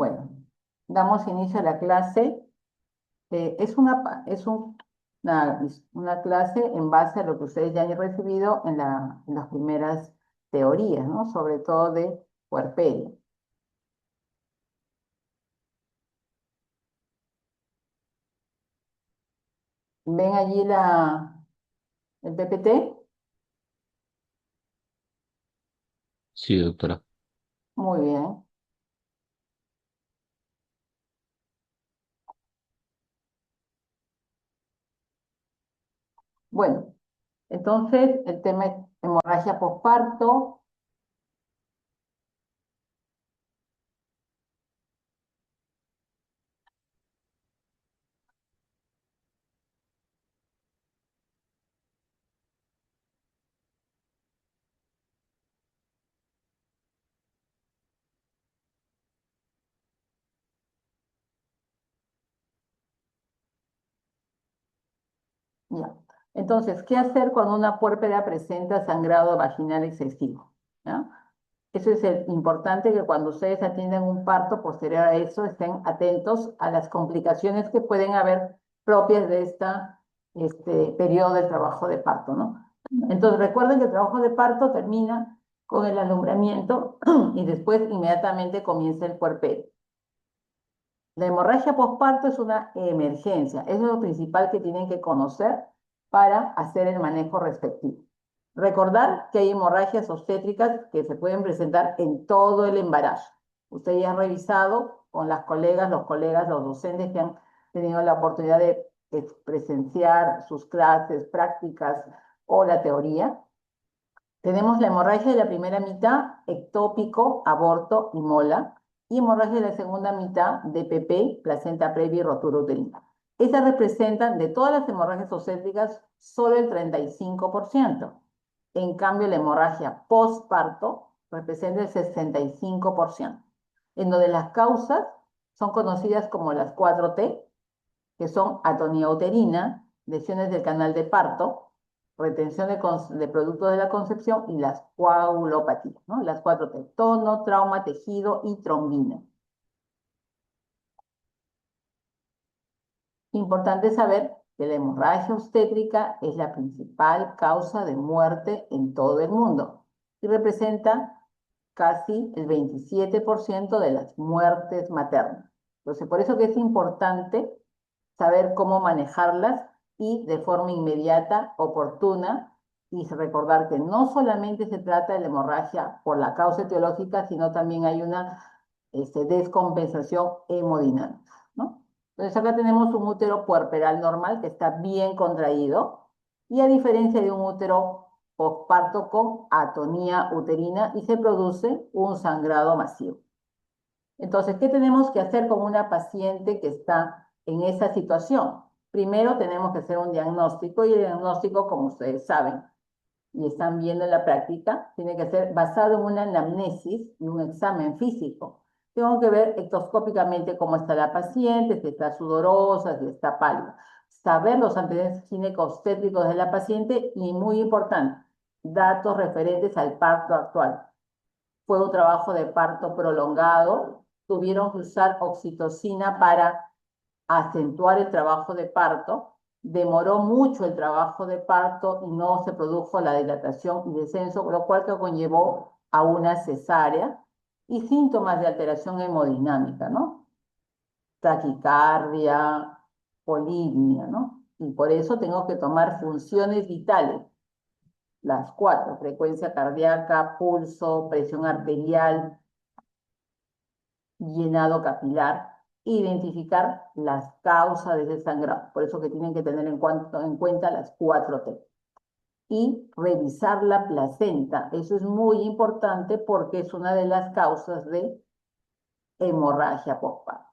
Bueno, damos inicio a la clase. Es una clase en base a lo que ustedes ya han recibido en las primeras teorías, ¿no? Sobre todo de puerperio. ¿Ven allí el PPT? Sí, doctora. Muy bien. Bueno, entonces el tema es hemorragia posparto. Ya. Entonces, ¿qué hacer cuando una puérpera presenta sangrado vaginal excesivo? ¿Ya? Eso es importante que cuando ustedes atiendan un parto posterior a eso estén atentos a las complicaciones que pueden haber propias de este periodo de trabajo de parto, ¿no? Entonces recuerden que el trabajo de parto termina con el alumbramiento y después inmediatamente comienza el puerperio. La hemorragia postparto es una emergencia. Eso es lo principal que tienen que conocer para hacer el manejo respectivo. Recordar que hay hemorragias obstétricas que se pueden presentar en todo el embarazo. Ustedes ya han revisado con las colegas, los docentes que han tenido la oportunidad de presenciar sus clases, prácticas o la teoría. Tenemos la hemorragia de la primera mitad, ectópico, aborto y mola, y hemorragia de la segunda mitad, DPP, placenta previa y rotura uterina. Esas representan de todas las hemorragias obstétricas solo el 35%. En cambio, la hemorragia postparto representa el 65%, en donde las causas son conocidas como las 4T, que son atonía uterina, lesiones del canal de parto, retención de productos de la concepción y las coagulopatías, ¿no? Las 4T, tono, trauma, tejido y trombina. Importante saber que la hemorragia obstétrica es la principal causa de muerte en todo el mundo y representa casi el 27% de las muertes maternas. Entonces, por eso que es importante saber cómo manejarlas y de forma inmediata, oportuna, y recordar que no solamente se trata de la hemorragia por la causa etiológica, sino también hay una descompensación hemodinámica, ¿no? Entonces acá tenemos un útero puerperal normal que está bien contraído y a diferencia de un útero posparto con atonía uterina y se produce un sangrado masivo. Entonces, ¿qué tenemos que hacer con una paciente que está en esa situación? Primero tenemos que hacer un diagnóstico y el diagnóstico, como ustedes saben y están viendo en la práctica, tiene que ser basado en una anamnesis y un examen físico. Tengo que ver ectoscópicamente cómo está la paciente, si está sudorosa, si está pálida. Saber los antecedentes ginecobstétricos de la paciente y, muy importante, datos referentes al parto actual. Fue un trabajo de parto prolongado, tuvieron que usar oxitocina para acentuar el trabajo de parto, demoró mucho el trabajo de parto y no se produjo la dilatación y descenso, lo cual que conllevó a una cesárea y síntomas de alteración hemodinámica, ¿no? Taquicardia, polipnia, ¿no? Y por eso tengo que tomar funciones vitales, las 4, frecuencia cardíaca, pulso, presión arterial, llenado capilar, identificar las causas de ese sangrado. Por eso que tienen que tener en cuenta las 4T. Y revisar la placenta. Eso es muy importante porque es una de las causas de hemorragia postparto.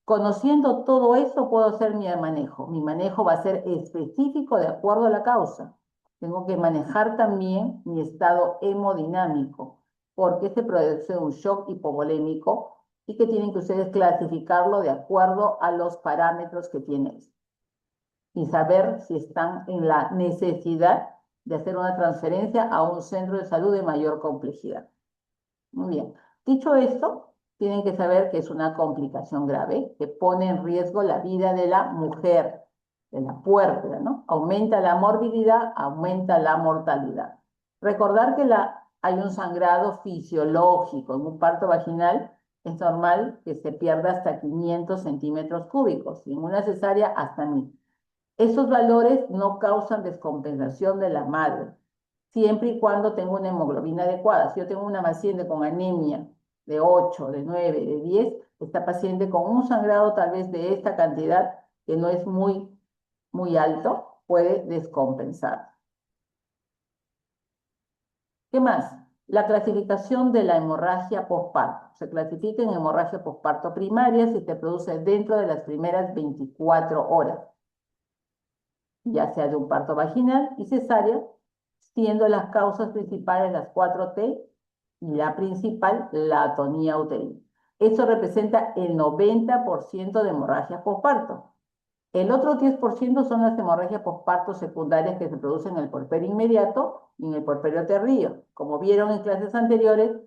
Conociendo todo eso, puedo hacer mi manejo. Mi manejo va a ser específico de acuerdo a la causa. Tengo que manejar también mi estado hemodinámico, porque se produce un shock hipovolémico y que tienen que ustedes clasificarlo de acuerdo a los parámetros que tienen y saber si están en la necesidad de hacer una transferencia a un centro de salud de mayor complejidad. Muy bien. Dicho esto, tienen que saber que es una complicación grave que pone en riesgo la vida de la mujer, de la puérpera, ¿no? Aumenta la morbilidad, aumenta la mortalidad. Recordar que hay un sangrado fisiológico en un parto vaginal. Es normal que se pierda hasta 500 centímetros cúbicos y en una cesárea hasta 1000. Esos valores no causan descompensación de la madre, siempre y cuando tenga una hemoglobina adecuada. Si yo tengo una paciente con anemia de 8, de 9, de 10, esta paciente con un sangrado tal vez de esta cantidad, que no es muy alto, puede descompensar. ¿Qué más? La clasificación de la hemorragia postparto. Se clasifica en hemorragia postparto primaria si se produce dentro de las primeras 24 horas, ya sea de un parto vaginal y cesárea, siendo las causas principales las 4T y la principal, la atonía uterina. Eso representa el 90% de hemorragias postparto. El otro 10% son las hemorragias postparto secundarias que se producen en el puerperio inmediato y en el puerperio tardío. Como vieron en clases anteriores,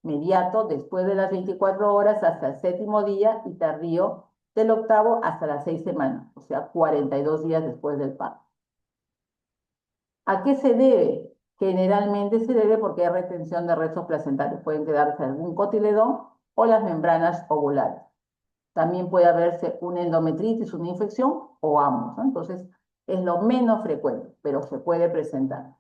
inmediato después de las 24 horas hasta el 7º día y tardío del 8º hasta las 6 semanas, o sea, 42 días después del parto. ¿A qué se debe? Generalmente se debe porque hay retención de restos placentarios. Pueden quedarse algún cotiledón o las membranas ovulares. También puede haberse una endometritis, una infección o ambos, ¿no? Entonces, es lo menos frecuente, pero se puede presentar.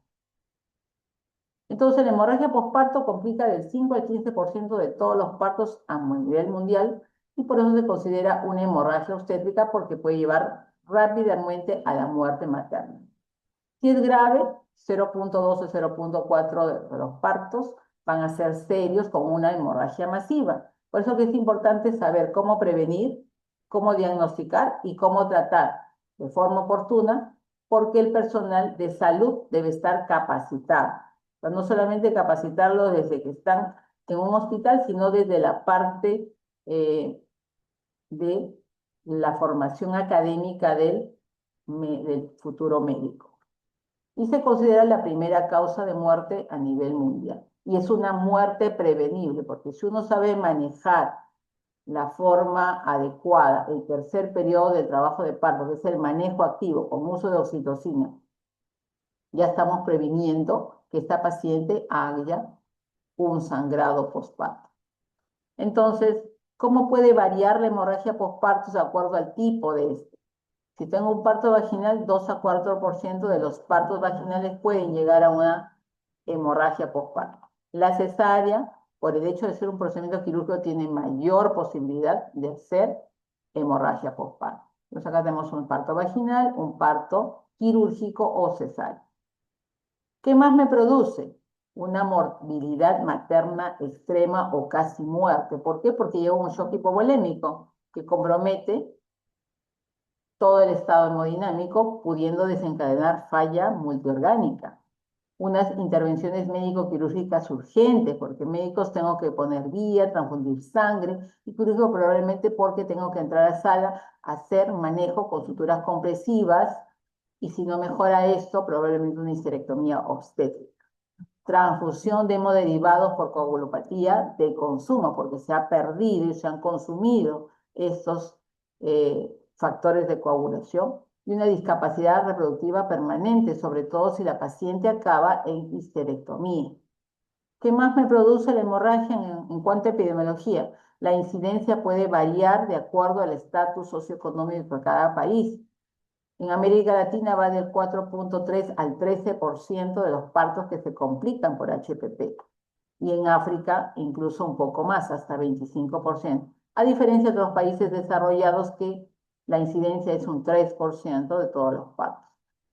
Entonces, la hemorragia postparto complica del 5 al 15% de todos los partos a nivel mundial y por eso se considera una hemorragia obstétrica porque puede llevar rápidamente a la muerte materna. Si es grave, 0.2 o 0.4 de los partos van a ser serios con una hemorragia masiva. Por eso que es importante saber cómo prevenir, cómo diagnosticar y cómo tratar de forma oportuna, porque el personal de salud debe estar capacitado. O sea, no solamente capacitarlo desde que están en un hospital, sino desde la parte de la formación académica del futuro médico. Y se considera la primera causa de muerte a nivel mundial. Y es una muerte prevenible, porque si uno sabe manejar la forma adecuada, el tercer periodo del trabajo de parto, que es el manejo activo con uso de oxitocina, ya estamos previniendo que esta paciente haya un sangrado postparto. Entonces, ¿cómo puede variar la hemorragia postparto de acuerdo al tipo de este? Si tengo un parto vaginal, 2 a 4% de los partos vaginales pueden llegar a una hemorragia postparto. La cesárea, por el hecho de ser un procedimiento quirúrgico, tiene mayor posibilidad de ser hemorragia postparto. Entonces acá tenemos un parto vaginal, un parto quirúrgico o cesárea. ¿Qué más me produce? Una morbilidad materna extrema o casi muerte. ¿Por qué? Porque lleva un shock hipovolémico que compromete todo el estado hemodinámico, pudiendo desencadenar falla multiorgánica. Unas intervenciones médico-quirúrgicas urgentes, porque médicos tengo que poner vía, transfundir sangre, y quirúrgico probablemente porque tengo que entrar a sala a hacer manejo con suturas compresivas, y si no mejora esto, probablemente una histerectomía obstétrica. Transfusión de hemoderivados por coagulopatía de consumo, porque se ha perdido y se han consumido estos factores de coagulación, y una discapacidad reproductiva permanente, sobre todo si la paciente acaba en histerectomía. ¿Qué más me produce la hemorragia en cuanto a epidemiología? La incidencia puede variar de acuerdo al estatus socioeconómico de cada país. En América Latina va del 4.3 al 13% de los partos que se complican por HPP. Y en África incluso un poco más, hasta 25%. A diferencia de otros países desarrollados que la incidencia es un 3% de todos los partos.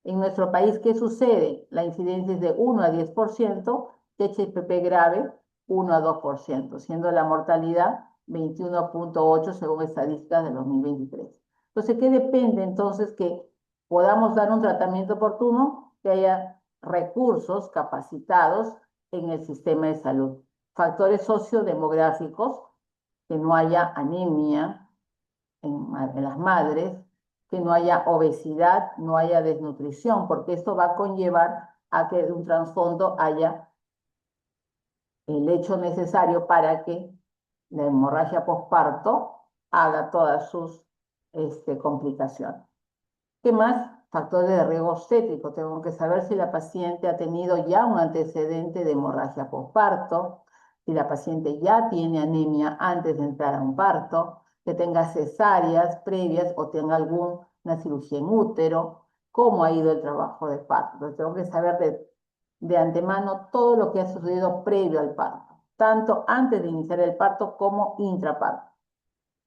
En nuestro país, ¿qué sucede? La incidencia es de 1 a 10%, de HPP grave 1 a 2%, siendo la mortalidad 21.8 según estadísticas de 2023. Entonces, ¿qué depende entonces que podamos dar un tratamiento oportuno, que haya recursos capacitados en el sistema de salud? Factores sociodemográficos, que no haya anemia en las madres, que no haya obesidad, no haya desnutrición, porque esto va a conllevar a que de un trasfondo haya el hecho necesario para que la hemorragia posparto haga todas sus complicaciones. ¿Qué más? Factores de riesgo obstétrico. Tengo que saber si la paciente ha tenido ya un antecedente de hemorragia posparto, si la paciente ya tiene anemia antes de entrar a un parto, que tenga cesáreas previas o tenga alguna cirugía en útero, cómo ha ido el trabajo de parto. Entonces, tengo que saber de antemano todo lo que ha sucedido previo al parto, tanto antes de iniciar el parto como intraparto.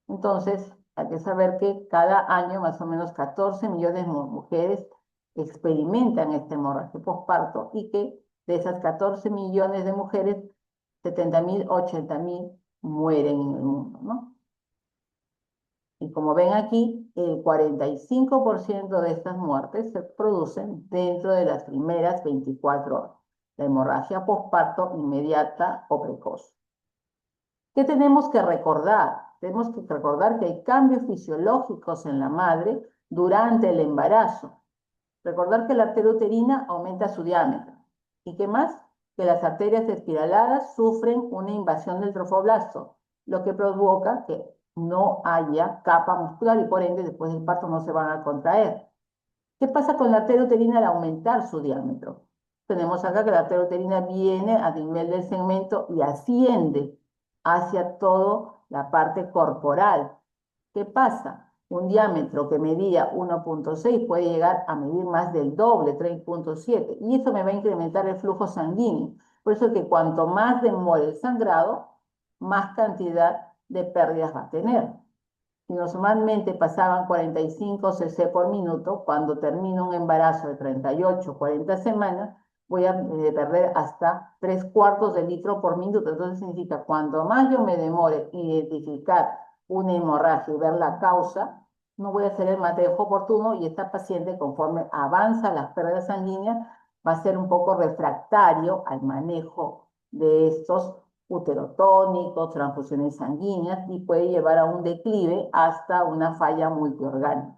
Entonces, hay que saber que cada año más o menos 14 millones de mujeres experimentan esta hemorragia posparto y que de esas 14 millones de mujeres, 70.000, 80.000 mueren en el mundo, ¿no? Y como ven aquí, el 45% de estas muertes se producen dentro de las primeras 24 horas. La hemorragia posparto inmediata o precoz. ¿Qué tenemos que recordar? Tenemos que recordar que hay cambios fisiológicos en la madre durante el embarazo. Recordar que la arteria uterina aumenta su diámetro. ¿Y qué más? Que las arterias espiraladas sufren una invasión del trofoblasto, lo que provoca que no haya capa muscular y por ende después del parto no se van a contraer. ¿Qué pasa con la arteria uterina al aumentar su diámetro? Tenemos acá que la arteria uterina viene a nivel del segmento y asciende hacia toda la parte corporal. ¿Qué pasa? Un diámetro que medía 1.6 puede llegar a medir más del doble, 3.7, y eso me va a incrementar el flujo sanguíneo. Por eso es que cuanto más demore el sangrado, más cantidad de pérdidas va a tener. Si normalmente pasaban 45 cc por minuto, cuando termino un embarazo de 38, 40 semanas, voy a perder hasta 3/4 de litro por minuto. Entonces significa, cuanto más yo me demore identificar una hemorragia y ver la causa, no voy a hacer el manejo oportuno y esta paciente, conforme avanza las pérdidas sanguíneas, va a ser un poco refractario al manejo de estos uterotónicos, transfusiones sanguíneas y puede llevar a un declive hasta una falla multiorgánica.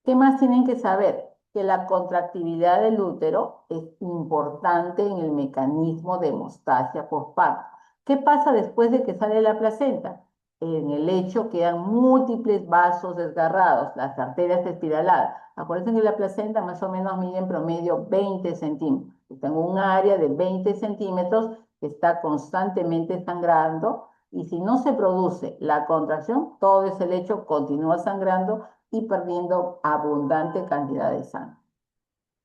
¿Qué más tienen que saber? Que la contractibilidad del útero es importante en el mecanismo de hemostasia posparto. ¿Qué pasa después de que sale la placenta? En el lecho quedan múltiples vasos desgarrados, las arterias espiraladas. Acuérdense que la placenta más o menos mide en promedio 20 centímetros. Tengo un área de 20 centímetros que está constantemente sangrando y si no se produce la contracción, todo ese lecho continúa sangrando y perdiendo abundante cantidad de sangre.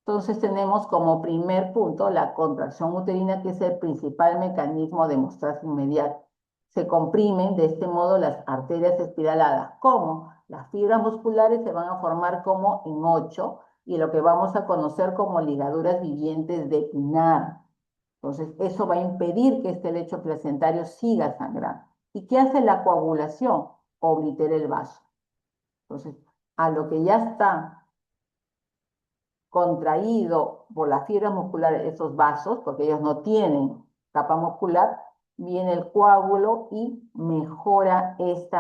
Entonces tenemos como primer punto la contracción uterina, que es el principal mecanismo de hemostasia inmediata. Se comprimen de este modo las arterias espiraladas. ¿Cómo? Las fibras musculares se van a formar como en 8 y lo que vamos a conocer como ligaduras vivientes de Pinar. Entonces, eso va a impedir que este lecho placentario siga sangrando. ¿Y qué hace la coagulación? Oblitera el vaso. Entonces, a lo que ya está contraído por las fibras musculares, esos vasos, porque ellos no tienen capa muscular, viene el coágulo y mejora este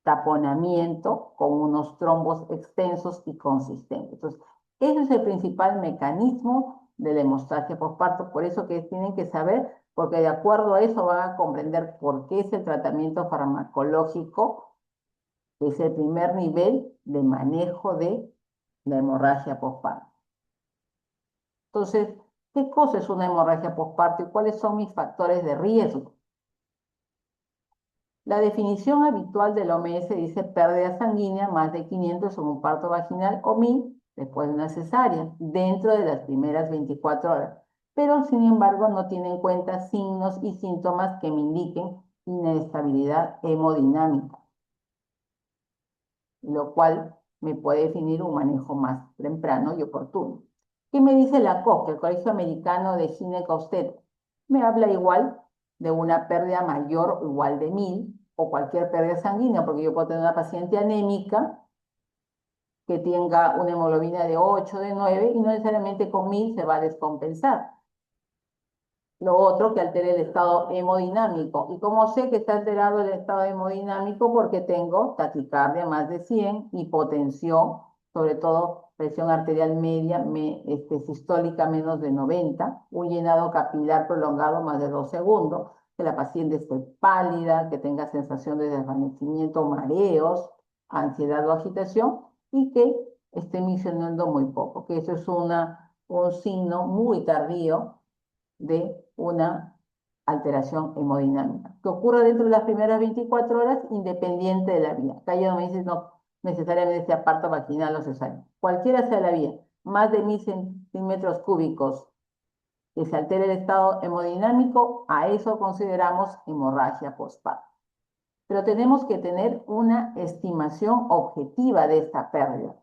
taponamiento con unos trombos extensos y consistentes. Entonces, ese es el principal mecanismo de la hemostasia posparto, por eso que tienen que saber, porque de acuerdo a eso van a comprender por qué es el tratamiento farmacológico, que es el primer nivel de manejo de la hemorragia posparto. Entonces, ¿qué cosa es una hemorragia posparto y cuáles son mis factores de riesgo? La definición habitual del OMS dice pérdida sanguínea más de 500 en un parto vaginal o 1000 después de una cesárea, dentro de las primeras 24 horas. Pero, sin embargo, no tiene en cuenta signos y síntomas que me indiquen inestabilidad hemodinámica, lo cual me puede definir un manejo más temprano y oportuno. ¿Qué me dice la COG, el Colegio Americano de Ginecobstetricia? Me habla igual de una pérdida mayor o igual de 1000 o cualquier pérdida sanguínea, porque yo puedo tener una paciente anémica que tenga una hemoglobina de 8, de 9 y no necesariamente con 1000 se va a descompensar. Lo otro, que altere el estado hemodinámico. ¿Y cómo sé que está alterado el estado hemodinámico? Porque tengo taquicardia más de 100, hipotensión, sobre todo presión arterial media, sistólica menos de 90, un llenado capilar prolongado más de 2 segundos, que la paciente esté pálida, que tenga sensación de desvanecimiento, mareos, ansiedad o agitación, y que esté misionando muy poco, que eso es un signo muy tardío de una alteración hemodinámica, que ocurre dentro de las primeras 24 horas independiente de la vía. Acá ya no me dice no necesariamente sea parto vaginal o cesárea. Cualquiera sea la vía, más de 1000 centímetros cúbicos que se altere el estado hemodinámico, a eso consideramos hemorragia postparto. Pero tenemos que tener una estimación objetiva de esta pérdida.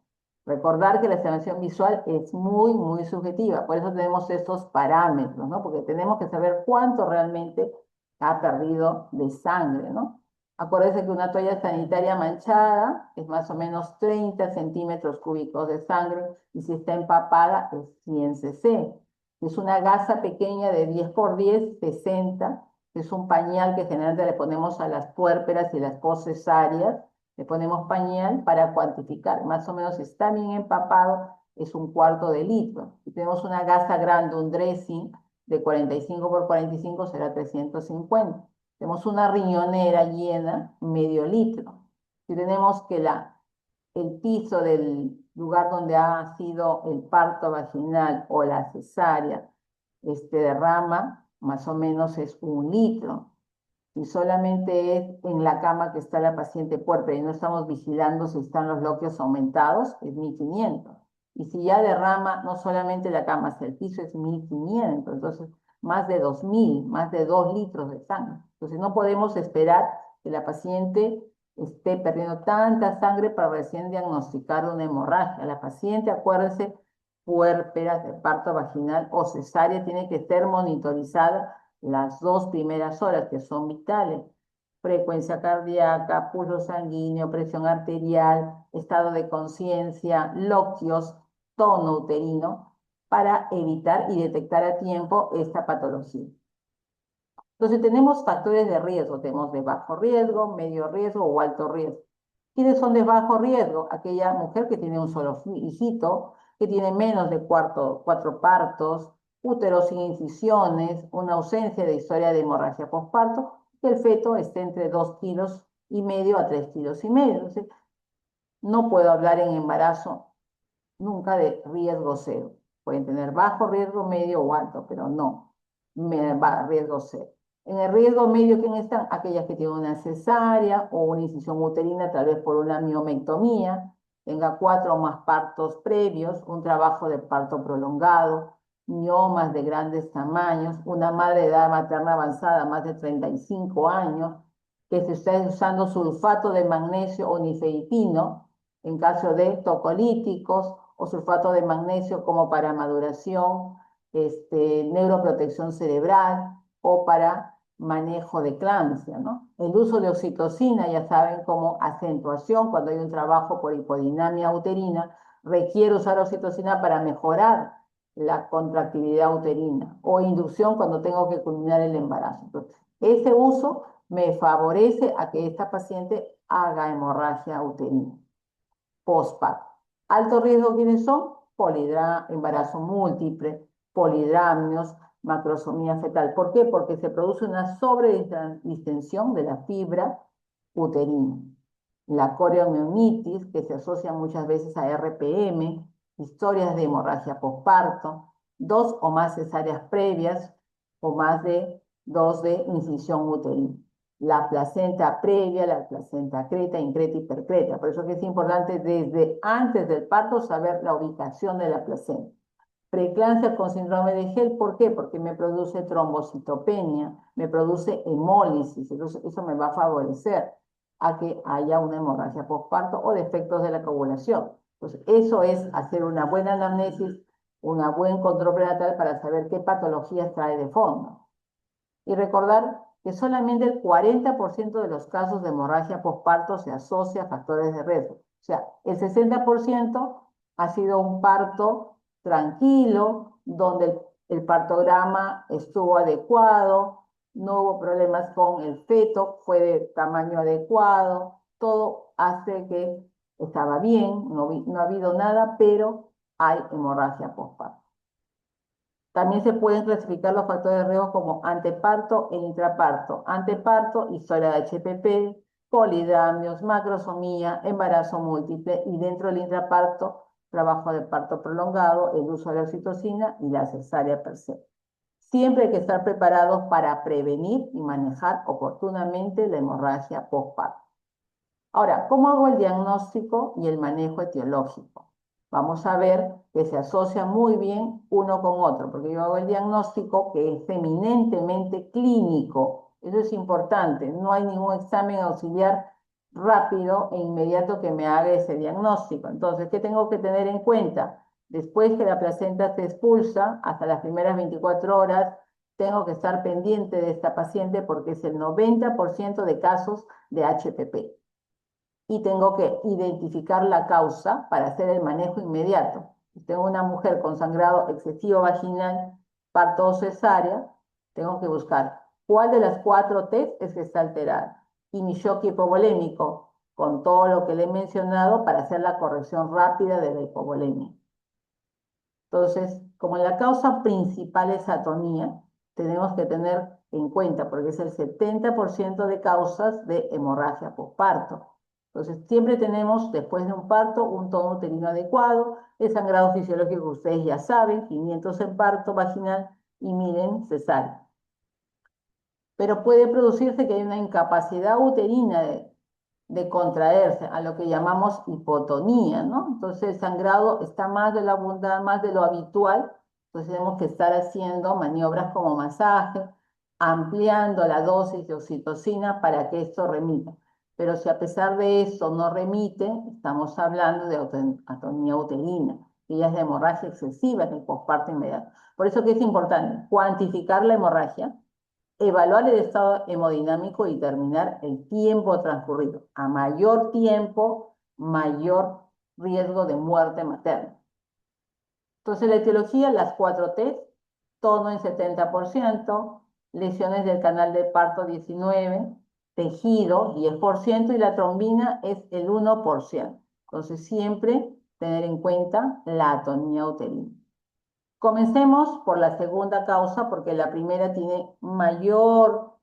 Recordar que la estimación visual es muy, muy subjetiva, por eso tenemos estos parámetros, ¿no? Porque tenemos que saber cuánto realmente ha perdido de sangre, ¿no? Acuérdense que una toalla sanitaria manchada es más o menos 30 centímetros cúbicos de sangre y si está empapada es 100 cc. Es una gasa pequeña de 10 por 10, 60. Es un pañal que generalmente le ponemos a las puérperas y las postcesáreas. Le ponemos pañal para cuantificar. Más o menos si está bien empapado, es 1/4 de litro. Si tenemos una gasa grande, un dressing de 45 por 45, será 350. Tenemos una riñonera llena, medio litro. Si tenemos que el piso del lugar donde ha sido el parto vaginal o la cesárea derrama, más o menos es 1 litro. Si solamente es en la cama que está la paciente puérpera y no estamos vigilando si están los loquios aumentados, es 1500. Y si ya derrama no solamente la cama, hasta el piso es 1500. Entonces, más de 2000, más de 2 litros de sangre. Entonces, no podemos esperar que la paciente esté perdiendo tanta sangre para recién diagnosticar una hemorragia. La paciente, acuérdense, puérpera, de parto vaginal o cesárea, tiene que ser monitorizada las 2 primeras horas, que son vitales. Frecuencia cardíaca, pulso sanguíneo, presión arterial, estado de conciencia, loquios, tono uterino, para evitar y detectar a tiempo esta patología. Entonces tenemos factores de riesgo, tenemos de bajo riesgo, medio riesgo o alto riesgo. ¿Quiénes son de bajo riesgo? Aquella mujer que tiene un solo hijito, que tiene menos de 4 partos, útero sin incisiones, una ausencia de historia de hemorragia postparto, que el feto esté entre 2,5 kilos a 3,5 kilos. Entonces, no puedo hablar en embarazo nunca de riesgo cero. Pueden tener bajo riesgo, medio o alto, pero no riesgo cero. En el riesgo medio, ¿quién están? Aquellas que tienen una cesárea o una incisión uterina, tal vez por una miomectomía, tenga 4 o más partos previos, un trabajo de parto prolongado, miomas de grandes tamaños, una madre de edad materna avanzada, más de 35 años, que se está usando sulfato de magnesio o nifedipino en caso de tocolíticos o sulfato de magnesio como para maduración, neuroprotección cerebral o para manejo de eclampsia, ¿no? El uso de oxitocina, ya saben, como acentuación cuando hay un trabajo por hipodinamia uterina, requiere usar oxitocina para mejorar la contractividad uterina o inducción cuando tengo que culminar el embarazo. Entonces, ese uso me favorece a que esta paciente haga hemorragia uterina postparto. Alto riesgo, ¿quiénes son? Embarazo múltiple, polidramios, macrosomía fetal. ¿Por qué? Porque se produce una sobredistensión de la fibra uterina. La coriomionitis, que se asocia muchas veces a RPM, historias de hemorragia postparto, 2 o más cesáreas previas o más de 2 de incisión uterina. La placenta previa, la placenta creta, increta, hipercreta. Por eso es que es importante desde antes del parto saber la ubicación de la placenta. Preeclampsia con síndrome de Gel, ¿por qué? Porque me produce trombocitopenia, me produce hemólisis, entonces eso me va a favorecer a que haya una hemorragia postparto o defectos de la coagulación. Entonces, eso es hacer una buena anamnesis, un buen control prenatal para saber qué patologías trae de fondo. Y recordar que solamente el 40% de los casos de hemorragia postparto se asocia a factores de riesgo. O sea, el 60% ha sido un parto tranquilo, donde el partograma estuvo adecuado, no hubo problemas con el feto, fue de tamaño adecuado, todo hace que estaba bien, no ha habido nada, pero hay hemorragia postparto. También se pueden clasificar los factores de riesgo como anteparto e intraparto. Anteparto, historia de HPP, polidramios, macrosomía, embarazo múltiple y dentro del intraparto, trabajo de parto prolongado, el uso de la oxitocina y la cesárea per se. Siempre hay que estar preparados para prevenir y manejar oportunamente la hemorragia postparto. Ahora, ¿cómo hago el diagnóstico y el manejo etiológico? Vamos a ver que se asocia muy bien uno con otro, porque yo hago el diagnóstico que es eminentemente clínico. Eso es importante. No hay ningún examen auxiliar rápido e inmediato que me haga ese diagnóstico. Entonces, ¿qué tengo que tener en cuenta? Después que la placenta se expulsa, hasta las primeras 24 horas, tengo que estar pendiente de esta paciente porque es el 90% de casos de HPP y tengo que identificar la causa para hacer el manejo inmediato. Si tengo una mujer con sangrado excesivo vaginal, parto o cesárea, tengo que buscar cuál de las 4 T es que está alterada. Y mi shock hipovolémico, con todo lo que le he mencionado para hacer la corrección rápida de la hipovolemia. Entonces, como la causa principal es atonía, tenemos que tener en cuenta, porque es el 70% de causas de hemorragia postparto. Entonces, siempre tenemos, después de un parto, un tono uterino adecuado, el sangrado fisiológico que ustedes ya saben, 500 en parto vaginal y 1000 en cesárea. Pero puede producirse que haya una incapacidad uterina de contraerse, a lo que llamamos hipotonía, ¿no? Entonces el sangrado está más de lo abundante, más de lo habitual, entonces tenemos que estar haciendo maniobras como masaje, ampliando la dosis de oxitocina para que esto remita. Pero si a pesar de eso no remite, estamos hablando de atonía uterina, que ya es de hemorragia excesiva en el posparto inmediato. Por eso que es importante cuantificar la hemorragia, evaluar el estado hemodinámico y determinar el tiempo transcurrido. A mayor tiempo, mayor riesgo de muerte materna. Entonces, la etiología, las 4 T, tono en 70%, lesiones del canal de parto 19%, tejido 10% y la trombina es el 1%. Entonces, siempre tener en cuenta la atonía uterina. Comencemos por la segunda causa, porque la primera tiene mayor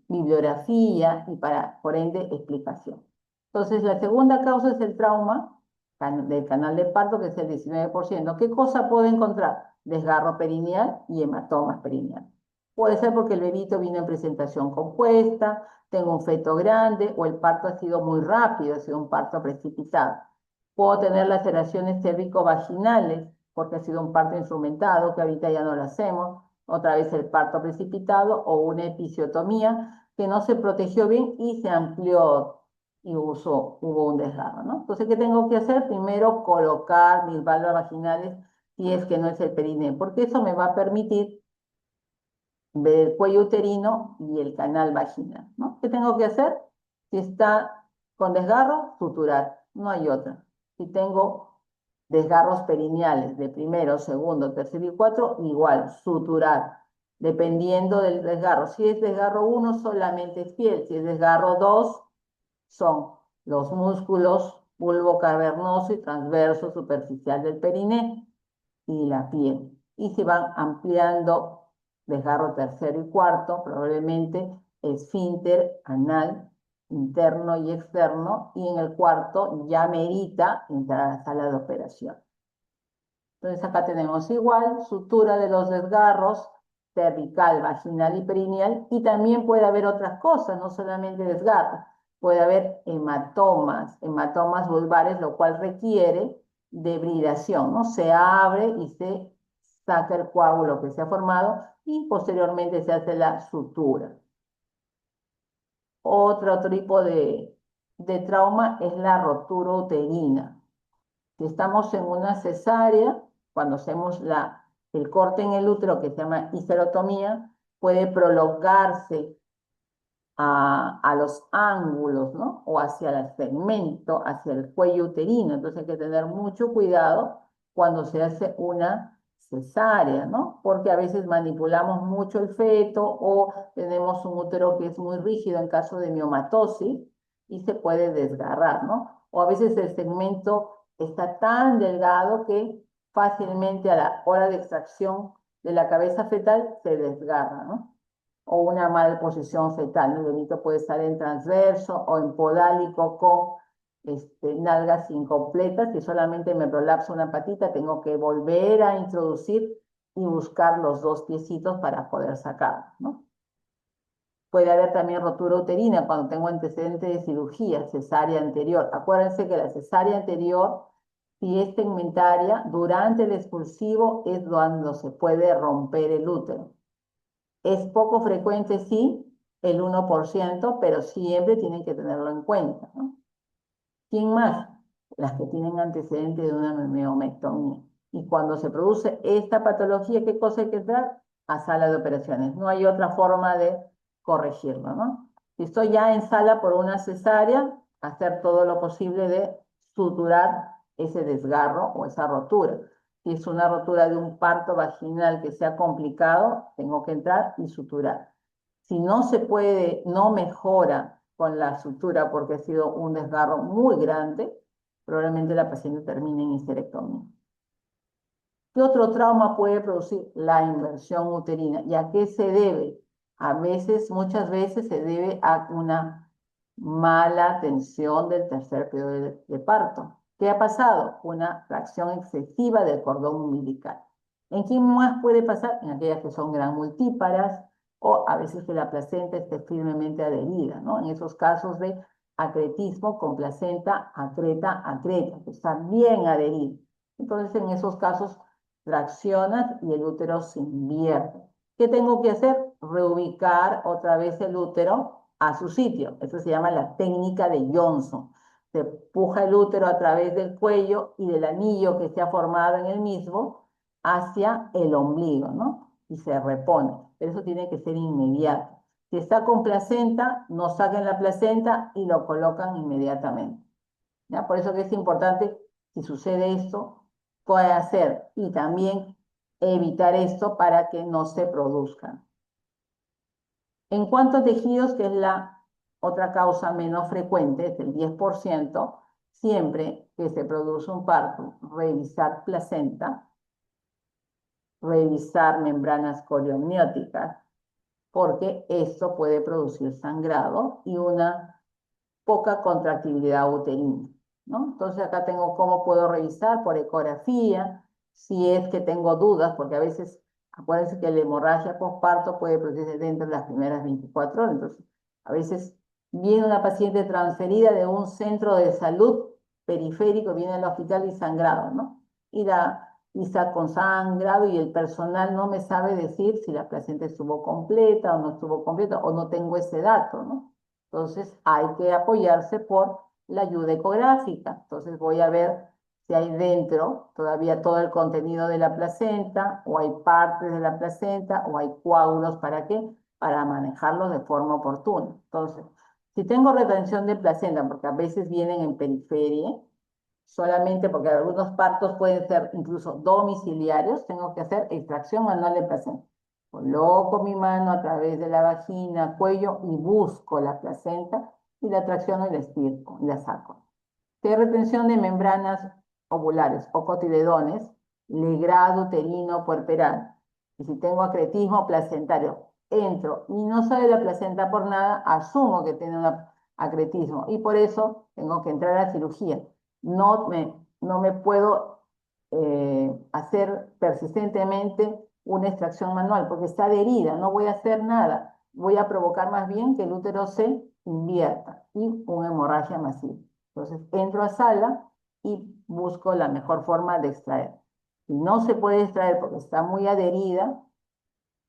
bibliografía y por ende explicación. Entonces, la segunda causa es el trauma del canal de parto, que es el 19%. ¿Qué cosa puedo encontrar? Desgarro perineal y hematomas perineales. Puede ser porque el bebito vino en presentación compuesta, tengo un feto grande o el parto ha sido muy rápido, ha sido un parto precipitado. Puedo tener laceraciones cérvico-vaginales porque ha sido un parto instrumentado, que ahorita ya no lo hacemos, otra vez el parto precipitado o una episiotomía que no se protegió bien y se amplió y hubo un desgarro, ¿no? Entonces, ¿qué tengo que hacer? Primero, colocar mis válvulas vaginales si es que no es el periné, porque eso me va a permitir ver el cuello uterino y el canal vaginal, ¿no? ¿Qué tengo que hacer? Si está con desgarro, suturar, no hay otra. Si tengo desgarros perineales de primero, segundo, tercero y cuatro, igual, suturar, dependiendo del desgarro. Si es desgarro 1, solamente es piel. Si es desgarro 2, son los músculos bulbocavernoso y transverso superficial del periné y la piel. Y se van ampliando desgarro tercero y cuarto, probablemente esfínter anal interno y externo, y en el cuarto ya merita entrar a la sala de operación. Entonces acá tenemos igual sutura de los desgarros cervical, vaginal y perineal, y también puede haber otras cosas, no solamente desgarros, puede haber hematomas vulvares, lo cual requiere de bridación, ¿no? Se abre y se saca el coágulo que se ha formado y posteriormente se hace la sutura. Otro tipo de trauma es la rotura uterina. Si estamos en una cesárea, cuando hacemos el corte en el útero, que se llama histerotomía, puede prolongarse a los ángulos, ¿no? O hacia el segmento, hacia el cuello uterino. Entonces hay que tener mucho cuidado cuando se hace una cesárea, ¿no? Porque a veces manipulamos mucho el feto o tenemos un útero que es muy rígido en caso de miomatosis y se puede desgarrar, ¿no? O a veces el segmento está tan delgado que fácilmente a la hora de extracción de la cabeza fetal se desgarra, ¿no? O una mala posición fetal, ¿no? El bebito puede estar en transverso o en podálico con nalgas incompletas. Si solamente me prolapso una patita, tengo que volver a introducir y buscar los dos piecitos para poder sacarlo, ¿no? Puede haber también rotura uterina cuando tengo antecedentes de cirugía, cesárea anterior. Acuérdense que la cesárea anterior, si es segmentaria, durante el expulsivo es cuando se puede romper el útero. Es poco frecuente, sí, el 1%, pero siempre tienen que tenerlo en cuenta, ¿no? ¿Quién más? Las que tienen antecedentes de una miomettomía. Y cuando se produce esta patología, ¿qué cosa hay que entrar? A sala de operaciones. No hay otra forma de corregirlo, ¿no? Si estoy ya en sala por una cesárea, hacer todo lo posible de suturar ese desgarro o esa rotura. Si es una rotura de un parto vaginal que sea complicado, tengo que entrar y suturar. Si no se puede, no mejora con la sutura porque ha sido un desgarro muy grande, probablemente la paciente termine en histerectomía. ¿Qué otro trauma puede producir la inversión uterina? ¿Y a qué se debe? A veces, muchas veces se debe a una mala atención del tercer periodo de parto. ¿Qué ha pasado? Una fracción excesiva del cordón umbilical. ¿En quién más puede pasar? En aquellas que son gran multíparas o a veces que la placenta esté firmemente adherida, ¿no? En esos casos de acretismo con placenta acreta, que está bien adherida. Entonces, en esos casos, traccionas y el útero se invierte. ¿Qué tengo que hacer? Reubicar otra vez el útero a su sitio. Eso se llama la técnica de Johnson. Se empuja el útero a través del cuello y del anillo que se ha formado en el mismo hacia el ombligo, ¿no? Y se repone. Pero eso tiene que ser inmediato. Si está con placenta, no saquen la placenta y lo colocan inmediatamente. ¿Ya? Por eso que es importante, si sucede esto, puede hacer y también evitar esto para que no se produzcan. En cuanto a tejidos, que es la otra causa menos frecuente, es el 10%, siempre que se produce un parto, revisar placenta, revisar membranas coriomnióticas, porque esto puede producir sangrado y una poca contractibilidad uterina, ¿no? Entonces acá tengo cómo puedo revisar por ecografía, si es que tengo dudas, porque a veces, acuérdense que la hemorragia postparto puede producirse dentro de las primeras 24 horas, entonces a veces viene una paciente transferida de un centro de salud periférico, viene al hospital y sangrado, ¿no? Y está con sangrado y el personal no me sabe decir si la placenta estuvo completa o no estuvo completa, o no tengo ese dato, ¿no? Entonces hay que apoyarse por la ayuda ecográfica. Entonces voy a ver si hay dentro todavía todo el contenido de la placenta, o hay partes de la placenta, o hay coágulos. ¿Para qué? Para manejarlos de forma oportuna. Entonces, si tengo retención de placenta, porque a veces vienen en periferia, solamente porque algunos partos pueden ser incluso domiciliarios, tengo que hacer extracción manual de placenta. Coloco mi mano a través de la vagina, cuello y busco la placenta y la tracciono y la estirpo y la saco. Si hay retención de membranas ovulares o cotiledones, legrado uterino puerperal, y si tengo acretismo placentario, entro y no sale la placenta por nada, asumo que tiene un acretismo y por eso tengo que entrar a la cirugía. No me puedo hacer persistentemente una extracción manual porque está adherida, no voy a hacer nada. Voy a provocar más bien que el útero se invierta y una hemorragia masiva. Entonces entro a sala y busco la mejor forma de extraer. Si no se puede extraer porque está muy adherida,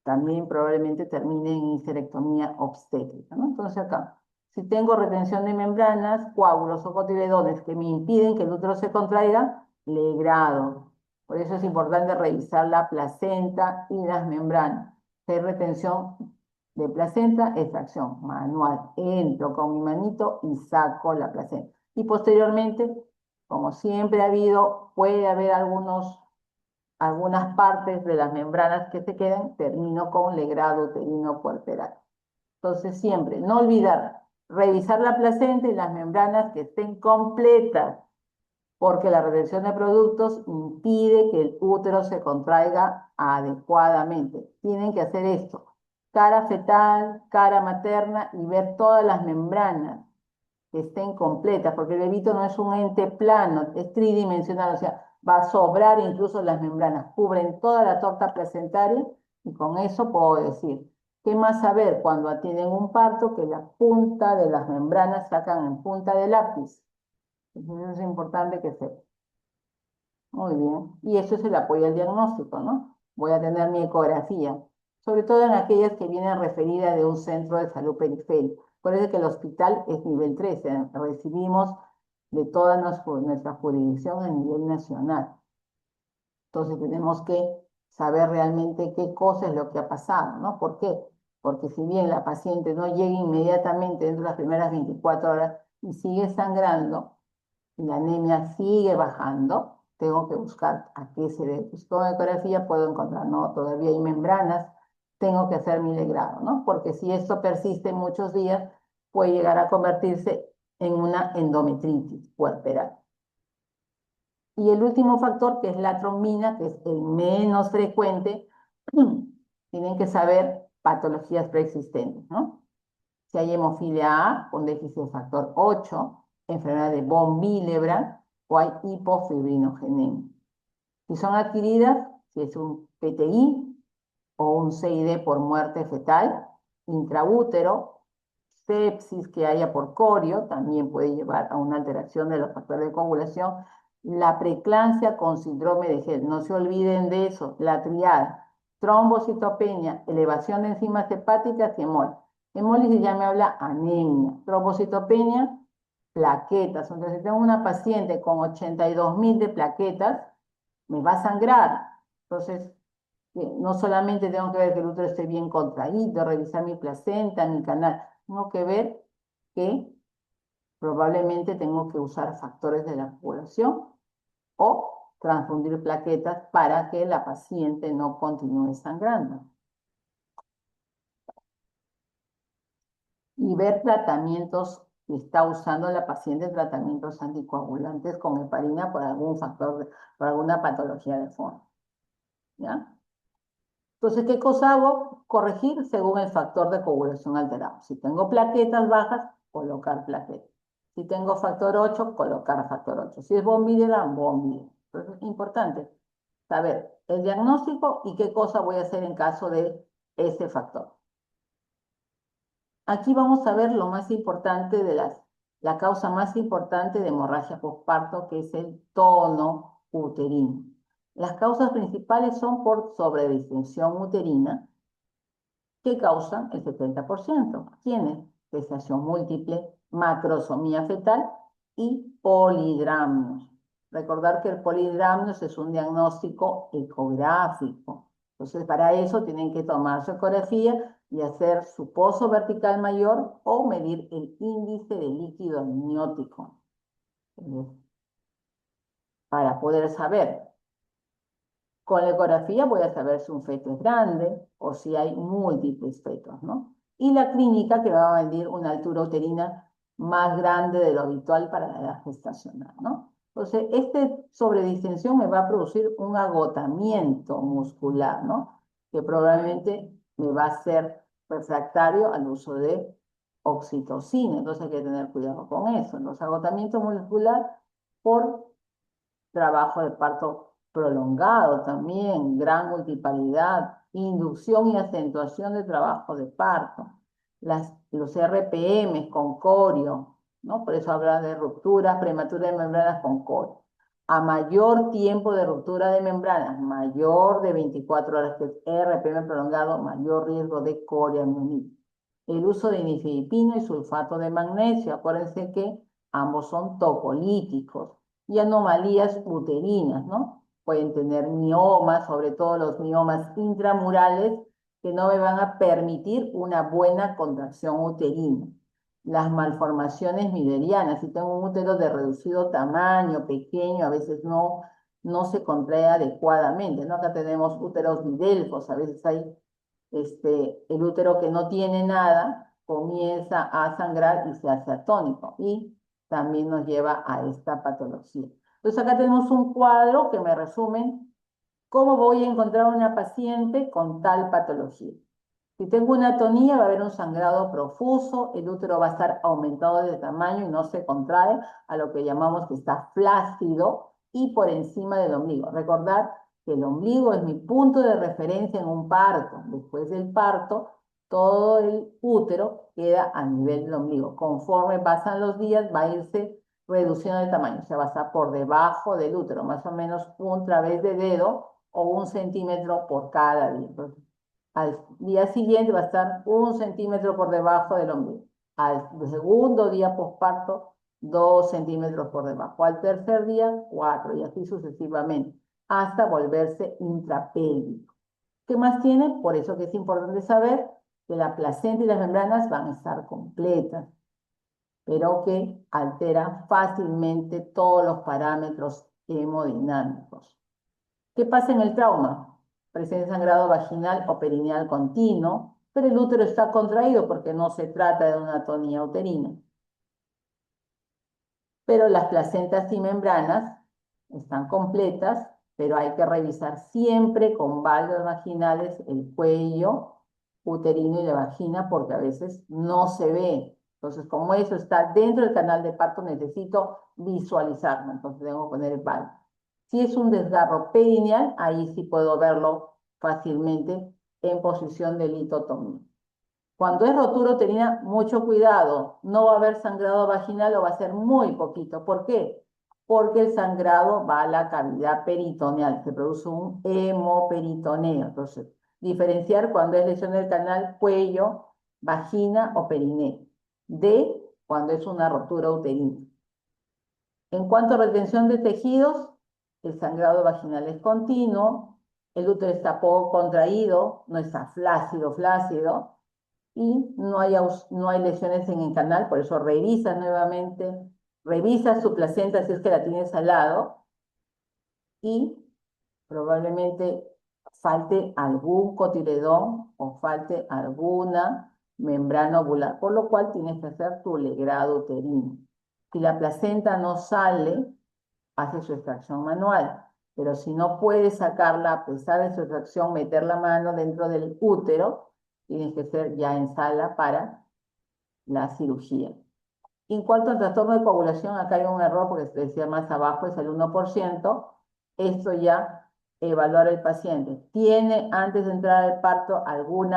también probablemente termine en histerectomía obstétrica, ¿no? Entonces acá, si tengo retención de membranas, coágulos o cotiledones que me impiden que el útero se contraiga, legrado. Por eso es importante revisar la placenta y las membranas. Si hay retención de placenta, extracción manual. Entro con mi manito y saco la placenta. Y posteriormente, como siempre ha habido, puede haber algunas partes de las membranas que se quedan, termino con legrado uterino puerperal. Entonces siempre, no olvidar, Revisar la placenta y las membranas que estén completas, porque la retención de productos impide que el útero se contraiga adecuadamente. Tienen que hacer esto. Cara fetal, cara materna y ver todas las membranas que estén completas, porque el bebito no es un ente plano, es tridimensional, o sea, va a sobrar incluso las membranas, cubren toda la torta placentaria y con eso puedo decir, ¿qué más saber cuando atienden un parto? Que la punta de las membranas sacan en punta de lápiz. Entonces es importante que sepa. Muy bien. Y eso es el apoyo al diagnóstico, ¿no? Voy a tener mi ecografía, sobre todo en aquellas que vienen referidas de un centro de salud periférico. Por eso es que el hospital es nivel 13. Recibimos de toda nuestra jurisdicción a nivel nacional. Entonces tenemos que saber realmente qué cosa es lo que ha pasado, ¿no? ¿Por qué? Porque si bien la paciente no llega inmediatamente dentro de las primeras 24 horas y sigue sangrando, y la anemia sigue bajando, tengo que buscar a qué se debe. Pues con ecografía puedo encontrar, no, todavía hay membranas, tengo que hacer mi legrado, ¿no? Porque si esto persiste muchos días, puede llegar a convertirse en una endometritis puerperal. Y el último factor, que es la trombina, que es el menos frecuente, tienen que saber patologías preexistentes, ¿no? Si hay hemofilia A con déficit de factor 8, enfermedad de von Willebrand o hay hipofibrinogenemia. Si son adquiridas, si es un PTI o un CID por muerte fetal, intraútero, sepsis que haya por corio, también puede llevar a una alteración de los factores de coagulación. La preeclampsia con síndrome de Hell, no se olviden de eso, la triada, trombocitopenia, elevación de enzimas hepáticas y hemólisis. Hemólisis ya me habla anemia, trombocitopenia, plaquetas. Entonces, si tengo una paciente con 82.000 de plaquetas, me va a sangrar. Entonces, no solamente tengo que ver que el útero esté bien contraído, revisar mi placenta, mi canal, tengo que ver que probablemente tengo que usar factores de la población o transfundir plaquetas para que la paciente no continúe sangrando. Y ver tratamientos que está usando la paciente, tratamientos anticoagulantes con heparina por algún factor, por alguna patología de fondo. ¿Ya? Entonces, ¿qué cosa hago? Corregir según el factor de coagulación alterado. Si tengo plaquetas bajas, colocar plaquetas. Si tengo factor 8, colocar factor 8. Si es von Willebrand, von Willebrand. Entonces, es importante saber el diagnóstico y qué cosa voy a hacer en caso de ese factor. Aquí vamos a ver lo más importante de la causa más importante de hemorragia postparto, que es el tono uterino. Las causas principales son por sobredistensión uterina, que causan el 70%. ¿Quiénes? Gestación múltiple, macrosomía fetal y polidramnios. Recordar que el polidramnios es un diagnóstico ecográfico. Entonces, para eso tienen que tomar su ecografía y hacer su pozo vertical mayor o medir el índice de líquido amniótico para poder saber. Con la ecografía voy a saber si un feto es grande o si hay múltiples fetos, ¿no? Y la clínica que me va a medir una altura uterina más grande de lo habitual para la edad gestacional, ¿no? Entonces, sobredistensión me va a producir un agotamiento muscular, ¿no? Que probablemente me va a ser refractario al uso de oxitocina. Entonces hay que tener cuidado con eso. Los agotamientos muscular por trabajo de parto prolongado también, gran multiparidad, inducción y acentuación de trabajo de parto, los RPM con corio, ¿no? Por eso habla de ruptura prematura de membranas con corio. A mayor tiempo de ruptura de membranas, mayor de 24 horas, que es RPM prolongado, mayor riesgo de corioamnionitis. El uso de nifedipino y sulfato de magnesio, acuérdense que ambos son tocolíticos y anomalías uterinas, ¿no? Pueden tener miomas, sobre todo los miomas intramurales, que no me van a permitir una buena contracción uterina. Las malformaciones miderianas, si tengo un útero de reducido tamaño, pequeño, a veces no se contrae adecuadamente, ¿no? Acá tenemos úteros bidelfos, a veces hay el útero que no tiene nada, comienza a sangrar y se hace atónico y también nos lleva a esta patología. Entonces acá tenemos un cuadro que me resume cómo voy a encontrar una paciente con tal patología. Si tengo una atonía, va a haber un sangrado profuso, el útero va a estar aumentado de tamaño y no se contrae, a lo que llamamos que está flácido y por encima del ombligo. Recordad que el ombligo es mi punto de referencia en un parto. Después del parto, todo el útero queda a nivel del ombligo. Conforme pasan los días, va a irse reduciendo de tamaño, o sea, va a estar por debajo del útero, más o menos un través de dedo o 1 centímetro por cada día. Entonces, al día siguiente va a estar 1 centímetro por debajo del ombligo. Al segundo día posparto, 2 centímetros por debajo. Al tercer día, 4, y así sucesivamente, hasta volverse intrapélvico. ¿Qué más tiene? Por eso que es importante saber que la placenta y las membranas van a estar completas, pero que altera fácilmente todos los parámetros hemodinámicos. ¿Qué pasa en el trauma? Presenta sangrado vaginal o perineal continuo, pero el útero está contraído porque no se trata de una atonía uterina. Pero las placentas y membranas están completas, pero hay que revisar siempre con válvulas vaginales el cuello uterino y la vagina porque a veces no se ve. Entonces, como eso está dentro del canal de parto, necesito visualizarlo. Entonces, tengo que poner el válvula. Si es un desgarro perineal, ahí sí puedo verlo fácilmente en posición de litotomía. Cuando es rotura uterina, mucho cuidado. No va a haber sangrado vaginal o va a ser muy poquito. ¿Por qué? Porque el sangrado va a la cavidad peritoneal. Se produce un hemoperitoneo. Entonces, diferenciar cuando es lesión del canal cuello, vagina o perineo. De cuando es una rotura uterina. En cuanto a retención de tejidos, el sangrado vaginal es continuo, el útero está poco contraído, no está flácido, y no hay lesiones en el canal, por eso revisa nuevamente, revisa su placenta si es que la tienes al lado, y probablemente falte algún cotiledón o falte alguna membrana ovular, por lo cual tienes que hacer tu legrado uterino. Si la placenta no sale, hace su extracción manual, pero si no puedes sacarla a pesar de su extracción, meter la mano dentro del útero, tienes que ser ya en sala para la cirugía. En cuanto al trastorno de coagulación, acá hay un error porque se decía más abajo, es el 1%. Esto ya evaluar el paciente. ¿Tiene antes de entrar al parto algún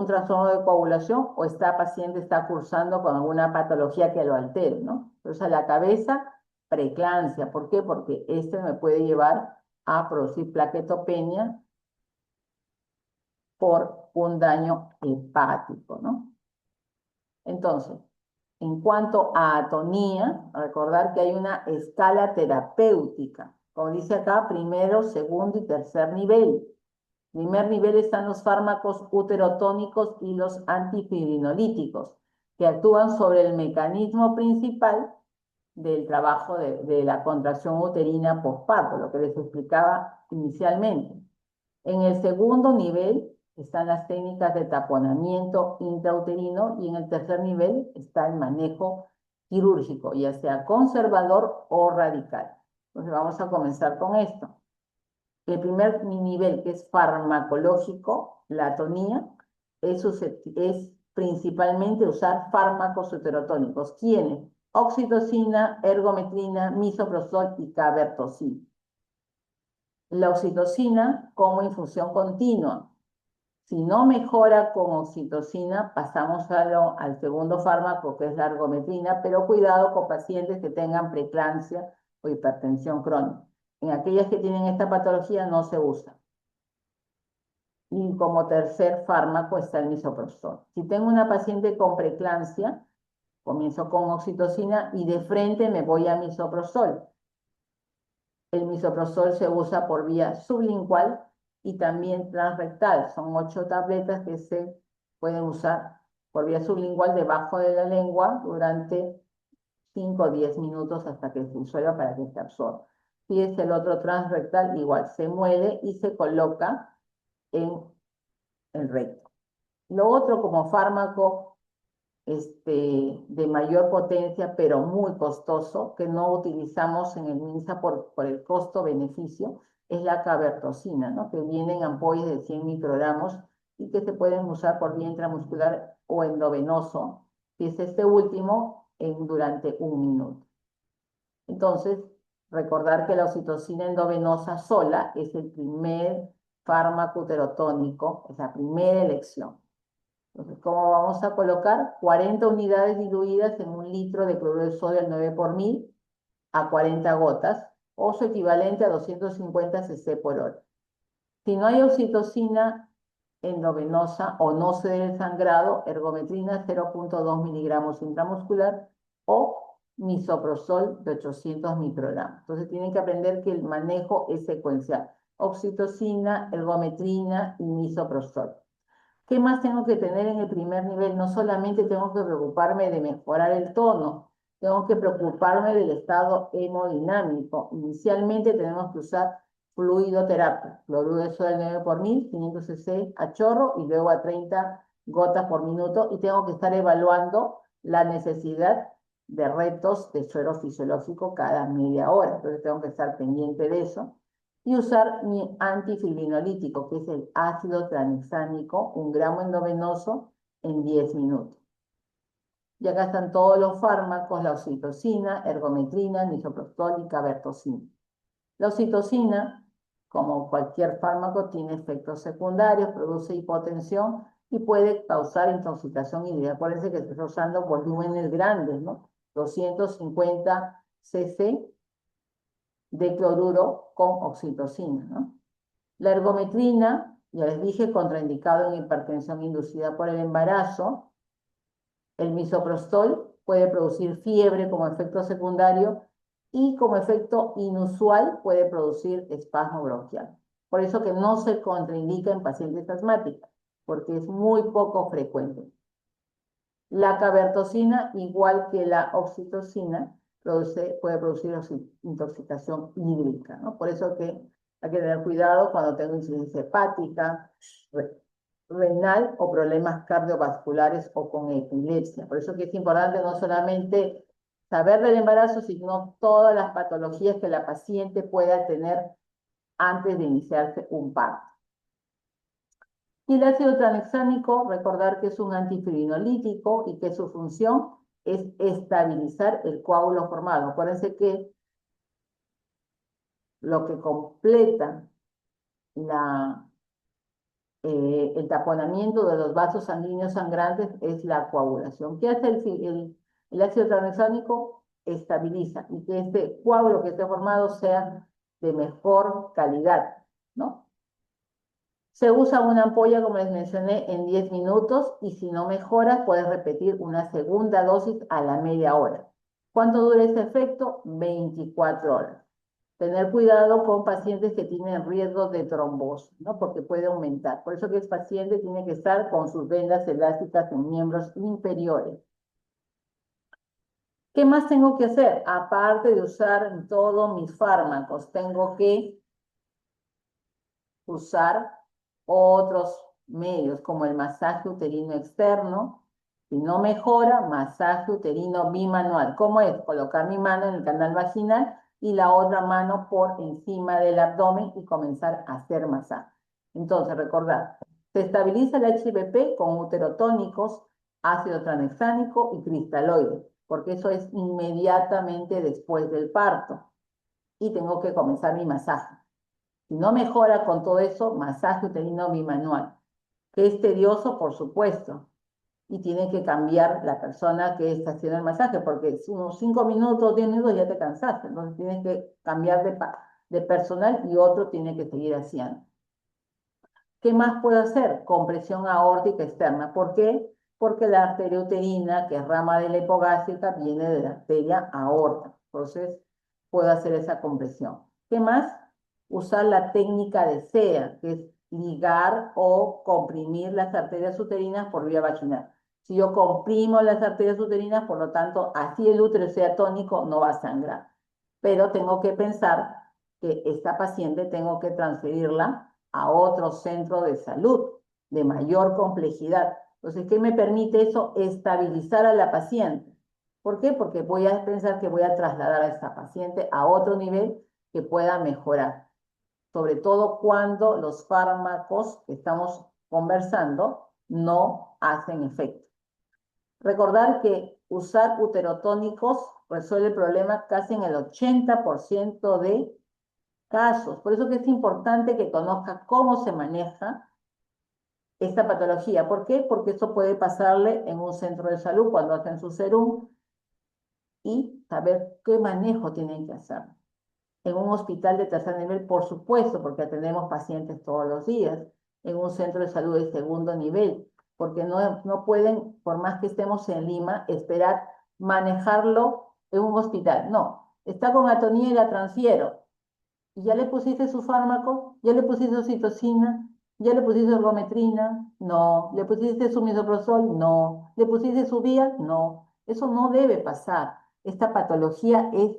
trastorno de coagulación o paciente está cursando con alguna patología que lo altere, ¿no? Entonces a la cabeza, preeclampsia. ¿Por qué? Porque este me puede llevar a producir plaquetopenia por un daño hepático, ¿no? Entonces, en cuanto a atonía, recordar que hay una escala terapéutica. Como dice acá, primero, segundo y tercer nivel. Primer nivel están los fármacos uterotónicos y los antifibrinolíticos, que actúan sobre el mecanismo principal del trabajo de la contracción uterina postparto, lo que les explicaba inicialmente. En el segundo nivel están las técnicas de taponamiento intrauterino y en el tercer nivel está el manejo quirúrgico, ya sea conservador o radical. Entonces vamos a comenzar con esto. El primer nivel, que es farmacológico, la atonía, es principalmente usar fármacos uterotónicos. ¿Quiénes? Oxitocina, ergometrina, misoprostol y cabertozil. La oxitocina como infusión continua. Si no mejora con oxitocina, pasamos al segundo fármaco, que es la ergometrina, pero cuidado con pacientes que tengan preeclampsia o hipertensión crónica. En aquellas que tienen esta patología no se usa. Y como tercer fármaco está el misoprostol. Si tengo una paciente con preeclampsia, comienzo con oxitocina y de frente me voy a misoprostol. El misoprostol se usa por vía sublingual y también transrectal. Son 8 tabletas que se pueden usar por vía sublingual debajo de la lengua durante 5 o 10 minutos hasta que se disuelva para que se absorba. Si es el otro transrectal, igual se muele y se coloca en el recto. Lo otro como fármaco de mayor potencia, pero muy costoso, que no utilizamos en el MINSA por el costo-beneficio, es la cabertosina, ¿no? Que viene en ampollas de 100 microgramos y que se pueden usar por vía intramuscular o endovenoso, que es este último, durante 1 minuto. Entonces, recordar que la oxitocina endovenosa sola es el primer fármaco uterotónico, es la primera elección. Entonces, ¿cómo vamos a colocar? 40 unidades diluidas en 1 litro de cloruro de sodio al 9 por 1000 a 40 gotas, o su equivalente a 250 cc por hora. Si no hay oxitocina endovenosa o no se dé el sangrado, ergometrina 0,2 miligramos intramuscular o misoprostol de 800 microgramos. Entonces tienen que aprender que el manejo es secuencial. Oxitocina, ergometrina y misoprostol. ¿Qué más tengo que tener en el primer nivel? No solamente tengo que preocuparme de mejorar el tono, tengo que preocuparme del estado hemodinámico. Inicialmente tenemos que usar fluidoterapia, cloruro de sodio al 9 por 1000, 500 cc a chorro y luego a 30 gotas por minuto, y tengo que estar evaluando la necesidad de retos de suero fisiológico cada media hora. Entonces tengo que estar pendiente de eso y usar mi antifibrinolítico, que es el ácido tranexámico, 1 gramo endovenoso en 10 minutos. Y acá están todos los fármacos: la oxitocina, ergometrina, misoprostol y cabertosina. La oxitocina, como cualquier fármaco, tiene efectos secundarios, produce hipotensión y puede causar intoxicación hídrica. Acuérdense que se está usando volúmenes grandes, ¿no? 250 cc de cloruro con oxitocina, ¿no? La ergometrina, ya les dije, contraindicado en hipertensión inducida por el embarazo. El misoprostol puede producir fiebre como efecto secundario y como efecto inusual puede producir espasmo bronquial. Por eso que no se contraindica en pacientes asmáticos, porque es muy poco frecuente. La cabertosina, igual que la oxitocina, puede producir intoxicación hídrica, ¿no? Por eso que hay que tener cuidado cuando tengo insuficiencia hepática, renal o problemas cardiovasculares o con epilepsia. Por eso que es importante no solamente saber del embarazo, sino todas las patologías que la paciente pueda tener antes de iniciarse un parto. Y el ácido tranexámico, recordar que es un antifibrinolítico y que su función es estabilizar el coágulo formado. Acuérdense que lo que completa el taponamiento de los vasos sanguíneos sangrantes es la coagulación. ¿Qué hace el ácido tranexámico? Estabiliza y que este coágulo que esté formado sea de mejor calidad, ¿no? Se usa una ampolla, como les mencioné, en 10 minutos, y si no mejora, puedes repetir una segunda dosis a la media hora. ¿Cuánto dura ese efecto? 24 horas. Tener cuidado con pacientes que tienen riesgo de trombosis, ¿no? Porque puede aumentar. Por eso que el paciente tiene que estar con sus vendas elásticas en miembros inferiores. ¿Qué más tengo que hacer? Aparte de usar todos mis fármacos, tengo que usar otros medios como el masaje uterino externo. Si no mejora, masaje uterino bimanual. ¿Cómo es? Colocar mi mano en el canal vaginal y la otra mano por encima del abdomen y comenzar a hacer masaje. Entonces, recordad, se estabiliza el HPP con uterotónicos, ácido tranexámico y cristaloides, porque eso es inmediatamente después del parto. Y tengo que comenzar mi masaje. Si no mejora con todo eso, masaje uterino bimanual, que es tedioso, por supuesto, y tiene que cambiar la persona que está haciendo el masaje, porque unos 5 minutos, 10 minutos ya te cansaste, entonces tienes que cambiar de personal y otro tiene que seguir haciendo. ¿Qué más puedo hacer? Compresión aórtica externa. ¿Por qué? Porque la arteria uterina, que es rama de la hipogástrica, viene de la arteria aorta. Entonces, puedo hacer esa compresión. ¿Qué más? Usar la técnica de SEA, que es ligar o comprimir las arterias uterinas por vía vaginal. Si yo comprimo las arterias uterinas, por lo tanto, así el útero sea tónico, no va a sangrar. Pero tengo que pensar que esta paciente tengo que transferirla a otro centro de salud de mayor complejidad. Entonces, ¿qué me permite eso? Estabilizar a la paciente. ¿Por qué? Porque voy a pensar que voy a trasladar a esta paciente a otro nivel que pueda mejorar. Sobre todo cuando los fármacos que estamos conversando no hacen efecto. Recordar que usar uterotónicos resuelve el problema casi en el 80% de casos. Por eso que es importante que conozca cómo se maneja esta patología. ¿Por qué? Porque eso puede pasarle en un centro de salud cuando hacen su serum y saber qué manejo tienen que hacer. En un hospital de tercer nivel, por supuesto, porque atendemos pacientes todos los días. En un centro de salud de segundo nivel, porque no pueden, por más que estemos en Lima, esperar manejarlo en un hospital. No, está con atonía y la transfiero. Y ya le pusiste su fármaco, ya le pusiste su citocina, ya le pusiste su ergometrina, no. Le pusiste su misoprostol, no. Le pusiste su vía, no. Eso no debe pasar. Esta patología es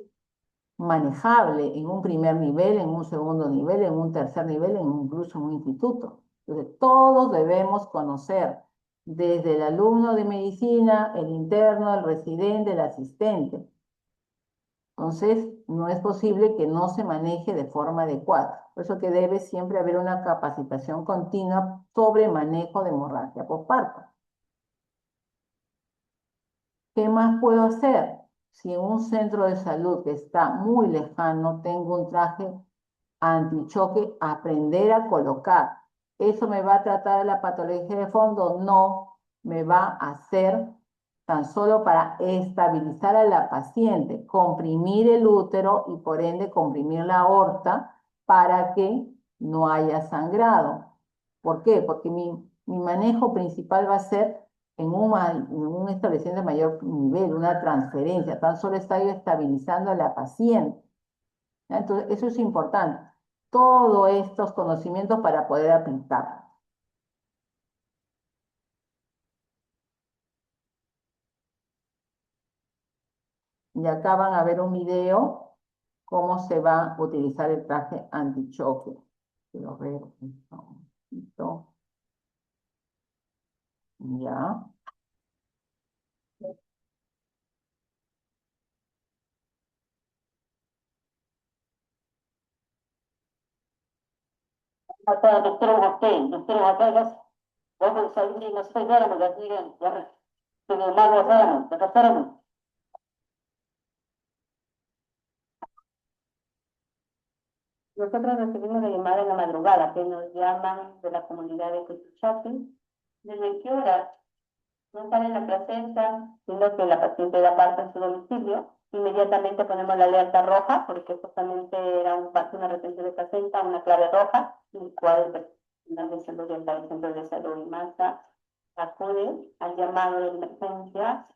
manejable en un primer nivel, en un segundo nivel, en un tercer nivel, incluso en un instituto. Entonces, todos debemos conocer, desde el alumno de medicina, el interno, el residente, el asistente. Entonces, no es posible que no se maneje de forma adecuada. Por eso que debe siempre haber una capacitación continua sobre manejo de hemorragia postparto. ¿Qué más puedo hacer? Si en un centro de salud que está muy lejano tengo un traje antichoque, aprender a colocar. ¿Eso me va a tratar la patología de fondo? No, me va a hacer tan solo para estabilizar a la paciente, comprimir el útero y por ende comprimir la aorta para que no haya sangrado. ¿Por qué? Porque mi manejo principal va a ser en un establecimiento de mayor nivel, una transferencia, tan solo está yo estabilizando a la paciente. ¿Ya? Entonces, eso es importante. Todos estos conocimientos para poder aplicar. Y acá van a ver un video cómo se va a utilizar el traje antichoque. Quiero ver esto un poquito. Ya. Kata dokter hotel, dokter hotel guys, wabang sa hindi mas tayo magasigan, yan. Pinamago sa ano, nakataran. Nosotros recibimos la llamada en la madrugada que nos llaman de la comunidad de Cuchuchapi. ¿Desde qué hora? No sale la placenta, sino que la paciente da parte en su domicilio. Inmediatamente ponemos la alerta roja, porque justamente era una retención de placenta, una clave roja, el cual el personal de salud del centro de salud y masa acude al llamado de emergencia.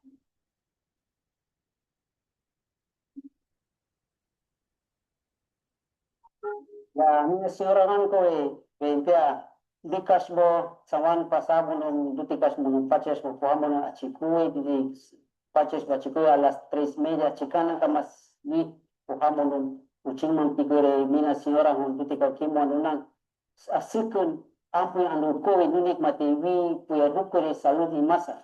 Ya, ini seorang ko kaya dikas mo sawan pasabo ng dutikas mo ng paches mo kuha mo ng achikuy, di paches ba chikuy alas 3:30, chikana ka mas ni kuha mo ng uching mong tigure mina seorang ng dutika kimo nang asikun ampo ang ko nunik matiwi puya rukure salud ni masa.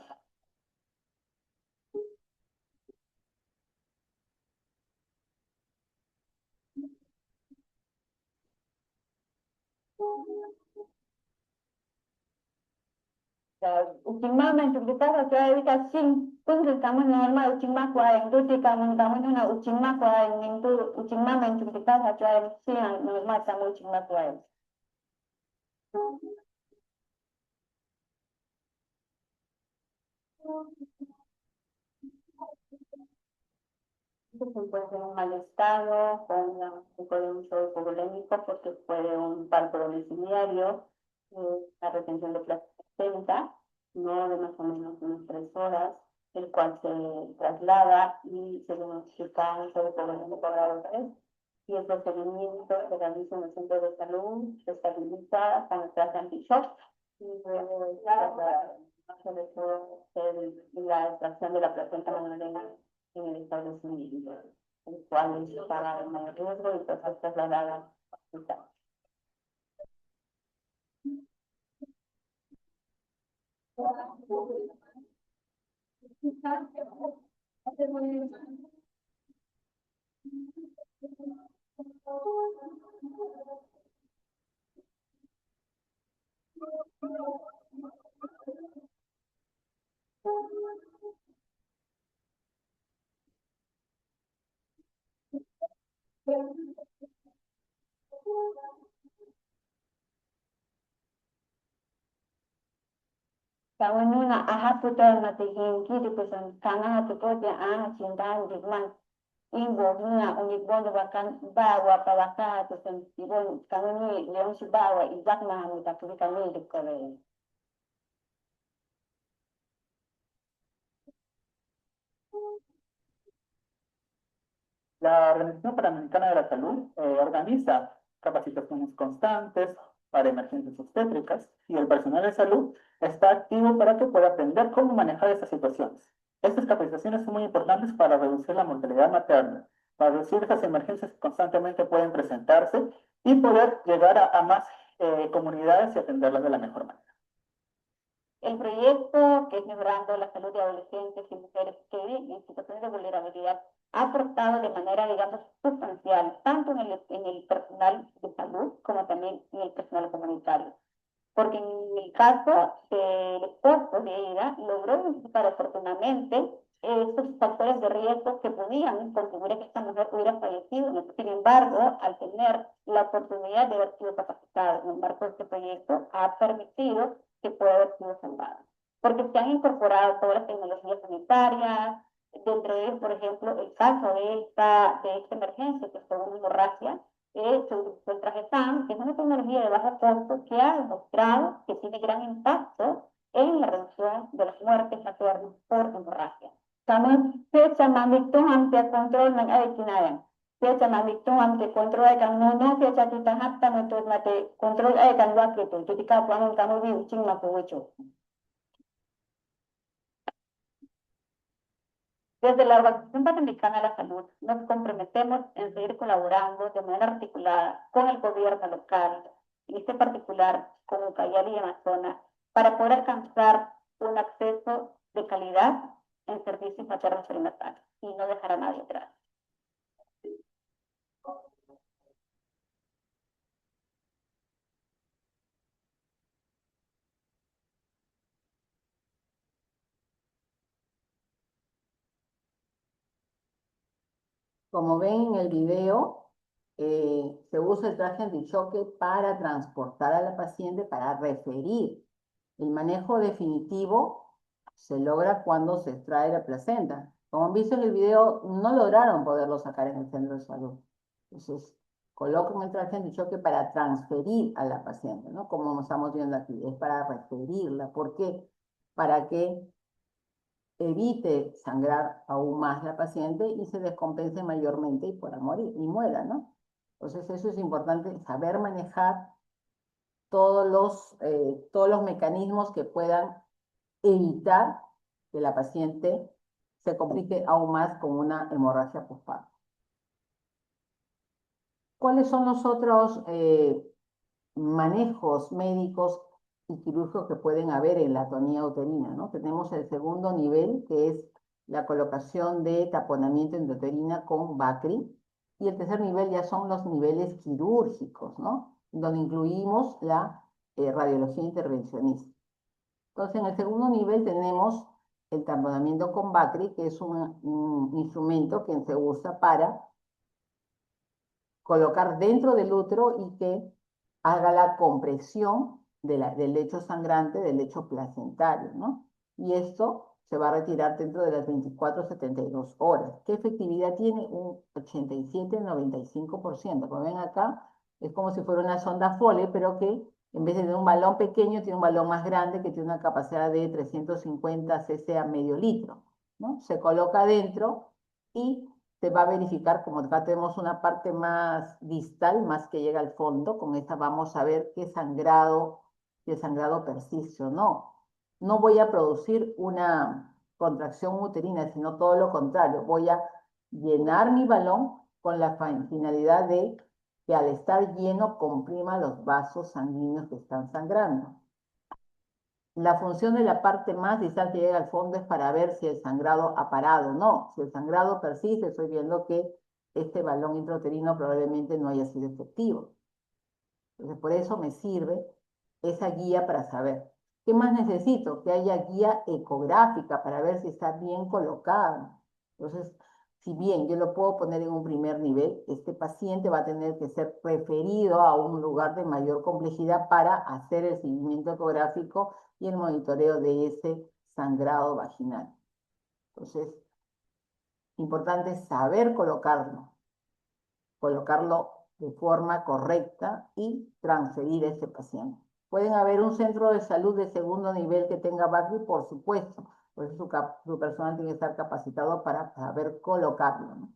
Ultimamente, porque cada ciudad de Cachín, pues estamos normal, Uchimacua, en Tutica, montamos una Uchimacua, en Uchimamente, porque cada ciudad de Cachín, normal, estamos Uchimacua. Se encuentra en un mal estado, con un poco de uso hipovolémico, porque fue un parto domiciliario, la retención de placenta, no de más o menos unas 3 horas, el cual se traslada y se diagnostica un uso hipovolémico grado 3. Y el procedimiento se realiza en el centro de salud, se estabiliza con el traje anti-shock y luego sobre todo la extracción de la placenta manual en el establecimiento, el cual es para el mayor riesgo y entonces trasladada al hospital. Kawanuna aha putar matihin kiri pesan kana hatu koja aha cintaan digman ingo hina unik bondo bakan bawa palaka pesan ibon kanuni leon si bawa ibak na hamu takuri kami dikore. La Organización Panamericana de la Salud organiza capacitaciones constantes para emergencias obstétricas y el personal de salud está activo para que pueda aprender cómo manejar estas situaciones. Estas capacitaciones son muy importantes para reducir la mortalidad materna, para reducir esas emergencias que constantemente pueden presentarse y poder llegar a más comunidades y atenderlas de la mejor manera. El proyecto que es Mejorando la Salud de Adolescentes y Mujeres que viven en situaciones de vulnerabilidad ha aportado de manera, digamos, sustancial, tanto en el personal de salud como también en el personal comunitario. Porque en el caso del esposo de ella, logró identificar afortunadamente estos factores de riesgo que podían contribuir a que esta mujer hubiera fallecido. Sin embargo, al tener la oportunidad de haber sido capacitada en el marco de este proyecto, ha permitido que pueda haber sido salvada. Porque se han incorporado todas las tecnologías sanitarias, dentro de ellos, por ejemplo, el caso de esta emergencia, que fue una hemorragia, se utilizó el traje TAM, que es una tecnología de bajo costo que ha demostrado que tiene gran impacto en la reducción de las muertes maternas por hemorragia. Kami fecha mamikto hampir kontrol ng ay kinayan. Fecha mamikto hampir kontrol ay kang nono, fecha kita hapta metod mate kontrol ay kang wakito. Jadi kapu ang kamu bi ucing makuwicho. Desde la Organización Panamericana de la Salud nos comprometemos en seguir colaborando de manera articulada con el gobierno local, en este particular con Ucayali y Amazonas, para poder alcanzar un acceso de calidad en servicios maternos perinatales y no dejar a nadie atrás. Como ven en el video, se usa el traje antichoque para transportar a la paciente, para referir. El manejo definitivo se logra cuando se extrae la placenta. Como han visto en el video, no lograron poderlo sacar en el centro de salud. Entonces, colocan el traje antichoque para transferir a la paciente, ¿no? Como estamos viendo aquí, es para referirla. ¿Por qué? Para que evite sangrar aún más la paciente y se descompense mayormente y pueda morir, y muera, ¿no? Entonces eso es importante, saber manejar todos los mecanismos que puedan evitar que la paciente se complique aún más con una hemorragia postparto. ¿Cuáles son los otros manejos médicos y quirúrgicos que pueden haber en la atonía uterina, ¿no? Tenemos el segundo nivel, que es la colocación de taponamiento endouterina con Bacri, y el tercer nivel ya son los niveles quirúrgicos, ¿no? Donde incluimos la radiología intervencionista. Entonces, en el segundo nivel tenemos el taponamiento con Bacri, que es un instrumento que se usa para colocar dentro del útero y que haga la compresión del lecho sangrante, del lecho placentario, ¿no? Y esto se va a retirar dentro de las 24 a 72 horas. ¿Qué efectividad tiene? Un 87-95%. Como ven acá, es como si fuera una sonda Foley, pero que en vez de tener un balón pequeño, tiene un balón más grande que tiene una capacidad de 350 cc a medio litro, ¿no? Se coloca adentro y se va a verificar, como acá tenemos una parte más distal, más que llega al fondo, con esta vamos a ver qué sangrado, si el sangrado persiste o no. No voy a producir una contracción uterina, sino todo lo contrario. Voy a llenar mi balón con la finalidad de que al estar lleno comprima los vasos sanguíneos que están sangrando. La función de la parte más distal que llega al fondo es para ver si el sangrado ha parado o no. Si el sangrado persiste, estoy viendo que este balón intrauterino probablemente no haya sido efectivo. Entonces, por eso me sirve esa guía para saber. ¿Qué más necesito? Que haya guía ecográfica para ver si está bien colocada. Entonces, si bien yo lo puedo poner en un primer nivel, este paciente va a tener que ser referido a un lugar de mayor complejidad para hacer el seguimiento ecográfico y el monitoreo de ese sangrado vaginal. Entonces, importante saber colocarlo de forma correcta y transferir a ese paciente. ¿Pueden haber un centro de salud de segundo nivel que tenga BACRI? Por supuesto, por eso su personal tiene que estar capacitado para saber colocarlo, ¿no?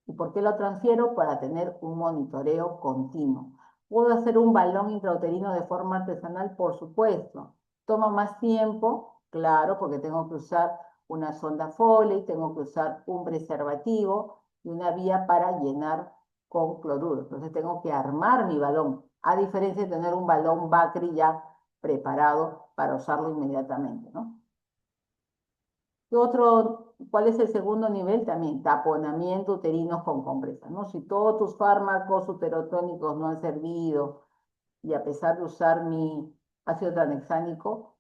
¿Y por qué lo transfiero? Para tener un monitoreo continuo. ¿Puedo hacer un balón intrauterino de forma artesanal? Por supuesto. ¿Toma más tiempo? Claro, porque tengo que usar una sonda Foley, tengo que usar un preservativo y una vía para llenar con cloruro. Entonces tengo que armar mi balón, a diferencia de tener un balón Bacri ya preparado para usarlo inmediatamente, ¿no? ¿Cuál es el segundo nivel? También taponamiento uterino con compresas, ¿no? Si todos tus fármacos uterotónicos no han servido y a pesar de usar mi ácido tranexámico,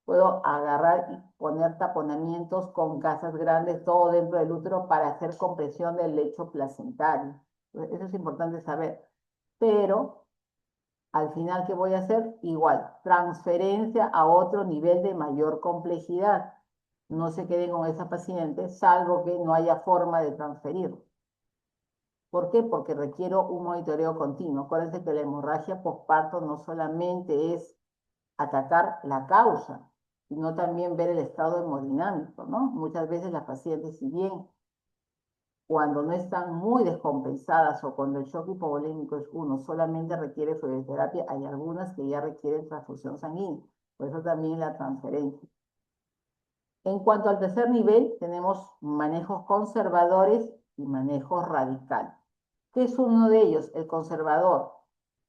puedo agarrar y poner taponamientos con gasas grandes todo dentro del útero para hacer compresión del lecho placentario. Eso es importante saber. Pero al final, ¿qué voy a hacer? Igual, transferencia a otro nivel de mayor complejidad. No se queden con esa paciente, salvo que no haya forma de transferirlo. ¿Por qué? Porque requiero un monitoreo continuo. Acuérdense que la hemorragia postparto no solamente es atacar la causa, sino también ver el estado hemodinámico, ¿no? Muchas veces las pacientes, si bien cuando no están muy descompensadas o cuando el shock hipovolémico es uno, solamente requiere fluidoterapia, hay algunas que ya requieren transfusión sanguínea, por eso también la transferencia. En cuanto al tercer nivel, tenemos manejos conservadores y manejos radicales. ¿Qué es uno de ellos? El conservador,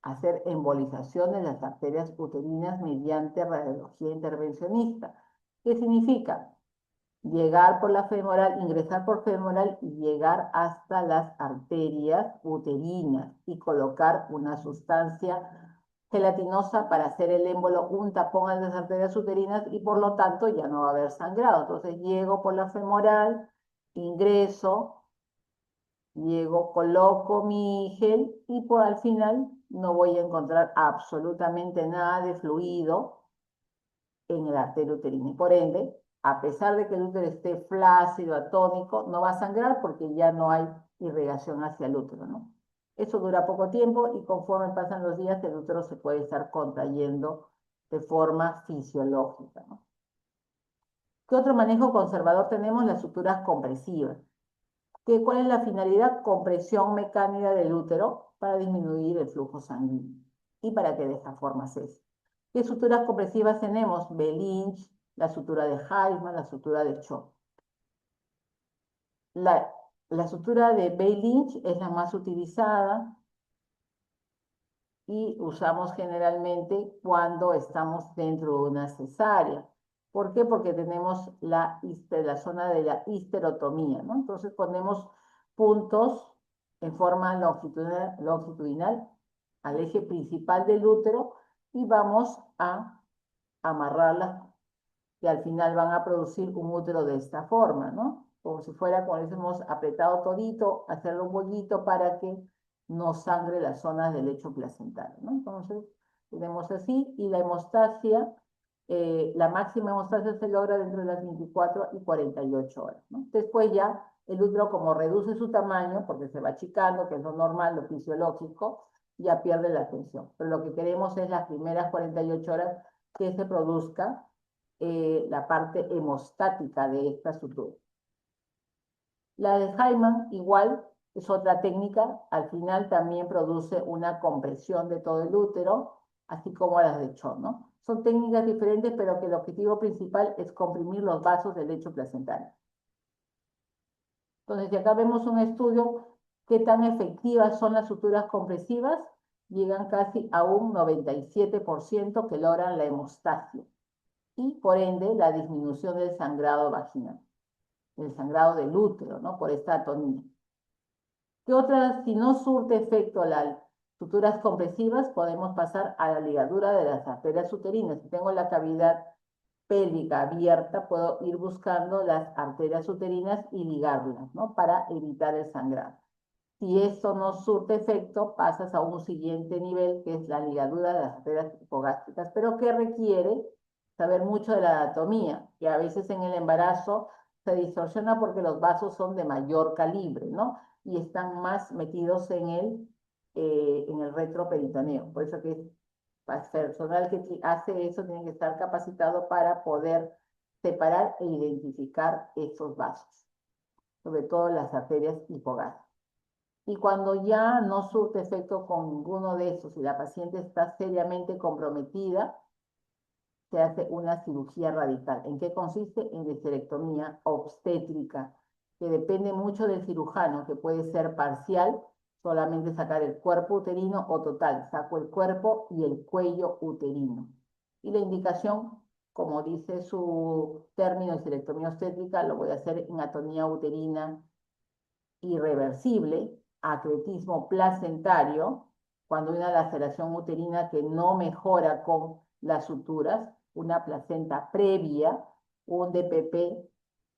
hacer embolización de las arterias uterinas mediante radiología intervencionista. ¿Qué significa? Llegar por la femoral, ingresar por femoral y llegar hasta las arterias uterinas y colocar una sustancia gelatinosa para hacer el émbolo, un tapón a las arterias uterinas y por lo tanto ya no va a haber sangrado. Entonces llego por la femoral, ingreso, llego, coloco mi gel y al final no voy a encontrar absolutamente nada de fluido en el arterio uterino. Y por ende, a pesar de que el útero esté flácido, atónico, no va a sangrar porque ya no hay irrigación hacia el útero, ¿no? Eso dura poco tiempo y conforme pasan los días, el útero se puede estar contrayendo de forma fisiológica, ¿no? ¿Qué otro manejo conservador tenemos? Las suturas compresivas. ¿Cuál es la finalidad? Compresión mecánica del útero para disminuir el flujo sanguíneo y para que de esta forma cese. ¿Qué suturas compresivas tenemos? Behling, la sutura de Heisman, la sutura de Cho. La sutura de Behling es la más utilizada y usamos generalmente cuando estamos dentro de una cesárea. ¿Por qué? Porque tenemos la zona de la histerotomía, ¿no? Entonces ponemos puntos en forma longitudinal al eje principal del útero y vamos a amarrarlas que al final van a producir un útero de esta forma, ¿no? Como si fuera, como hemos apretado todito, hacerlo un bollito para que no sangre las zonas del lecho placentario, ¿no? Entonces, tenemos así, y la hemostasia, la máxima hemostasia se logra dentro de las 24 y 48 horas, ¿no? Después ya el útero, como reduce su tamaño, porque se va achicando, que es lo normal, lo fisiológico, ya pierde la tensión. Pero lo que queremos es las primeras 48 horas que se produzca la parte hemostática de esta sutura. La de Heisman, igual, es otra técnica, al final también produce una compresión de todo el útero, así como las de Cho, ¿no? Son técnicas diferentes, pero que el objetivo principal es comprimir los vasos del lecho placentario. Entonces, si acá vemos un estudio, ¿qué tan efectivas son las suturas compresivas? llegan casi a un 97% que logran la hemostasia y por ende la disminución del sangrado vaginal, el sangrado del útero, ¿no? Por esta atonía. ¿Qué otras? Si no surte efecto las suturas compresivas, podemos pasar a la ligadura de las arterias uterinas. Si tengo la cavidad pélvica abierta, puedo ir buscando las arterias uterinas y ligarlas, ¿no? Para evitar el sangrado. Si esto no surte efecto, pasas a un siguiente nivel, que es la ligadura de las arterias hipogástricas, pero que requiere saber mucho de la anatomía, que a veces en el embarazo se distorsiona porque los vasos son de mayor calibre, ¿no? Y están más metidos en el retroperitoneo. Por eso que el personal que hace eso tiene que estar capacitado para poder separar e identificar esos vasos, sobre todo las arterias hipogástricas. Y cuando ya no surte efecto con ninguno de esos y la paciente está seriamente comprometida, se hace una cirugía radical. ¿En qué consiste? En histerectomía obstétrica, que depende mucho del cirujano, que puede ser parcial, solamente sacar el cuerpo uterino, o total, saco el cuerpo y el cuello uterino. Y la indicación, como dice su término, histerectomía obstétrica, lo voy a hacer en atonía uterina irreversible, acretismo placentario, cuando hay una laceración uterina que no mejora con las suturas, una placenta previa, un DPP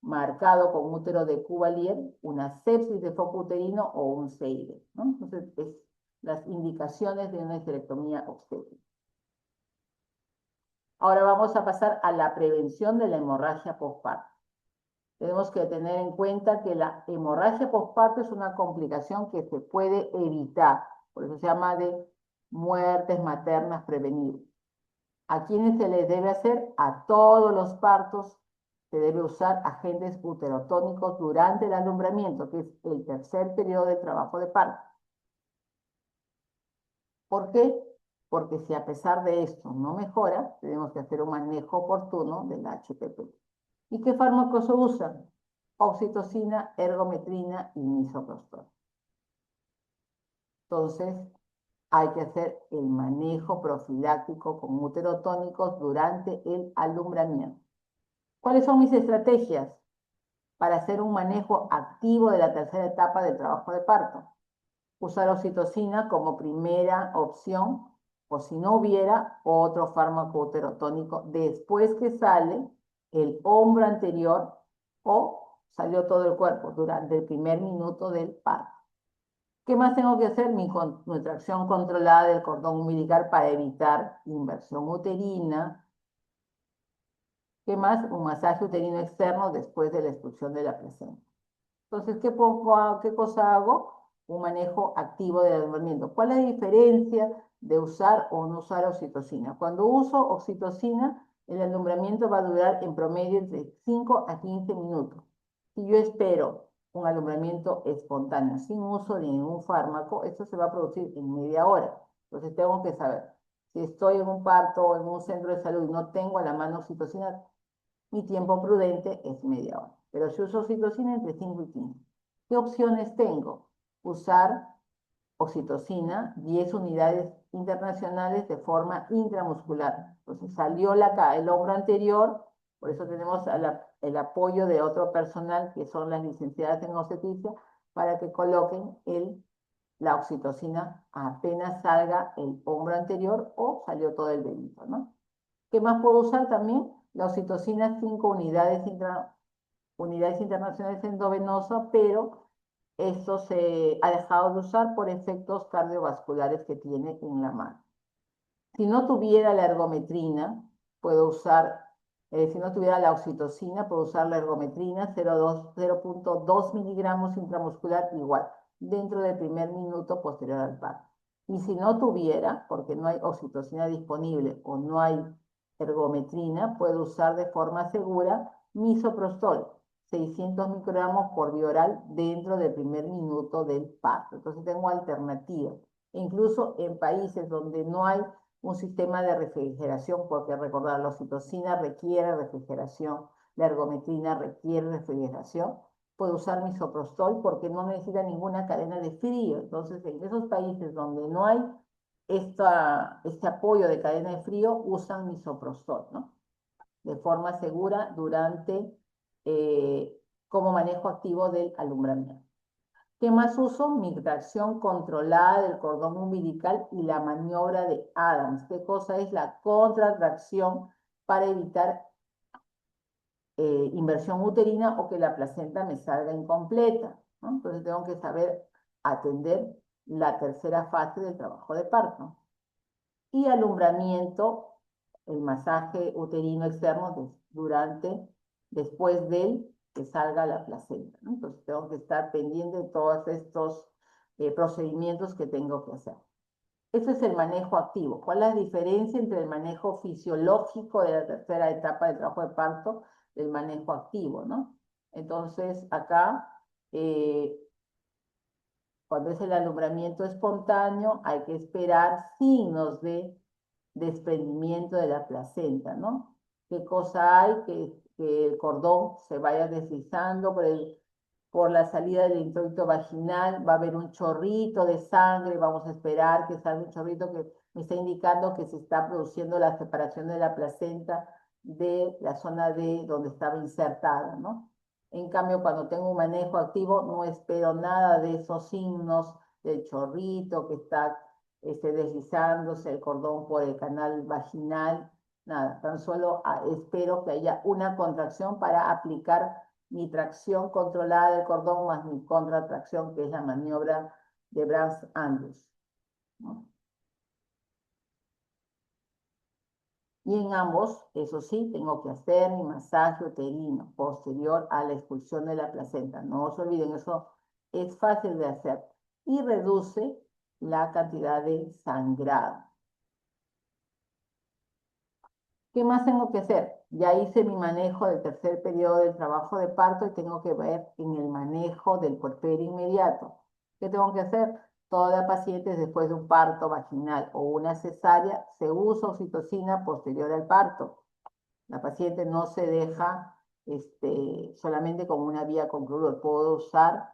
marcado con útero de Cuvalier, una sepsis de foco uterino o un CEIDE, ¿no? Entonces, es las indicaciones de una histerectomía obstétrica. Ahora vamos a pasar a la prevención de la hemorragia postparto. Tenemos que tener en cuenta que la hemorragia postparto es una complicación que se puede evitar, por eso se llama de muertes maternas prevenibles. ¿A quiénes se les debe hacer? A todos los partos se debe usar agentes uterotónicos durante el alumbramiento, que es el tercer periodo de trabajo de parto. ¿Por qué? Porque si a pesar de esto no mejora, tenemos que hacer un manejo oportuno del HPP. ¿Y qué fármacos se usan? Oxitocina, ergometrina y misoprostol. Entonces, hay que hacer el manejo profiláctico con uterotónicos durante el alumbramiento. ¿Cuáles son mis estrategias para hacer un manejo activo de la tercera etapa del trabajo de parto? Usar oxitocina como primera opción, o si no hubiera, otro fármaco uterotónico después que sale el hombro anterior o salió todo el cuerpo durante el primer minuto del parto. ¿Qué más tengo que hacer? Mi contracción controlada del cordón umbilical para evitar inversión uterina. ¿Qué más? Un masaje uterino externo después de la expulsión de la placenta. Entonces, ¿qué cosa hago? Un manejo activo del alumbramiento. ¿Cuál es la diferencia de usar o no usar oxitocina? Cuando uso oxitocina, el alumbramiento va a durar en promedio entre 5 a 15 minutos. Si yo espero un alumbramiento espontáneo sin uso de ningún fármaco, esto se va a producir en media hora. Entonces tengo que saber, si estoy en un parto o en un centro de salud y no tengo a la mano oxitocina, mi tiempo prudente es media hora. Pero si uso oxitocina, entre 5 y 15. ¿Qué opciones tengo? Usar oxitocina, 10 unidades internacionales de forma intramuscular. Entonces salió el hombro anterior, por eso tenemos el apoyo de otro personal que son las licenciadas en obstetricia para que coloquen la oxitocina apenas salga el hombro anterior o salió todo el dedito, ¿no? ¿Qué más puedo usar también? La oxitocina, 5 unidades internacionales endovenosa, pero esto se ha dejado de usar por efectos cardiovasculares que tiene en la mano. Si no tuviera la ergometrina, puedo usar, si no tuviera la oxitocina, puedo usar la ergometrina, 0.2 miligramos intramuscular igual, dentro del primer minuto posterior al parto. Y si no tuviera, porque no hay oxitocina disponible o no hay ergometrina, puedo usar de forma segura misoprostol, 600 microgramos por vía oral dentro del primer minuto del parto. Entonces tengo alternativas. Incluso en países donde no hay un sistema de refrigeración, porque recordar, la oxitocina requiere refrigeración, la ergometrina requiere refrigeración, puedo usar misoprostol porque no necesita ninguna cadena de frío. Entonces, en esos países donde no hay este apoyo de cadena de frío usan misoprostol, ¿no? De forma segura durante como manejo activo del alumbramiento. ¿Qué más uso? Mictación controlada del cordón umbilical y la maniobra de Adams. ¿Qué cosa es la contracción para evitar inversión uterina o que la placenta me salga incompleta, ¿no? Entonces tengo que saber atender la tercera fase del trabajo de parto. Y alumbramiento, el masaje uterino externo después de que salga la placenta, ¿no? Entonces tengo que estar pendiente de todos estos procedimientos que tengo que hacer. Ese es el manejo activo. ¿Cuál es la diferencia entre el manejo fisiológico de la tercera etapa del trabajo de parto y el manejo activo, ¿no? Entonces, acá, cuando es el alumbramiento espontáneo, hay que esperar signos de desprendimiento de la placenta, ¿no? ¿Qué cosa hay? Que el cordón se vaya deslizando por la salida del introito vaginal, va a haber un chorrito de sangre, vamos a esperar que salga un chorrito que me está indicando que se está produciendo la separación de la placenta de la zona de donde estaba insertada, ¿no? En cambio, cuando tengo un manejo activo, no espero nada de esos signos del chorrito que está deslizándose el cordón por el canal vaginal, nada, tan solo espero que haya una contracción para aplicar mi tracción controlada del cordón más mi contratracción, que es la maniobra de Brans-Andrews, ¿no? Y en ambos, eso sí, tengo que hacer mi masaje uterino posterior a la expulsión de la placenta. No se olviden, eso es fácil de hacer y reduce la cantidad de sangrado. ¿Qué más tengo que hacer? Ya hice mi manejo del tercer periodo del trabajo de parto y tengo que ver en el manejo del puerperio inmediato. ¿Qué tengo que hacer? Toda paciente después de un parto vaginal o una cesárea se usa oxitocina posterior al parto. La paciente no se deja solamente con una vía con cloruro. Puedo usar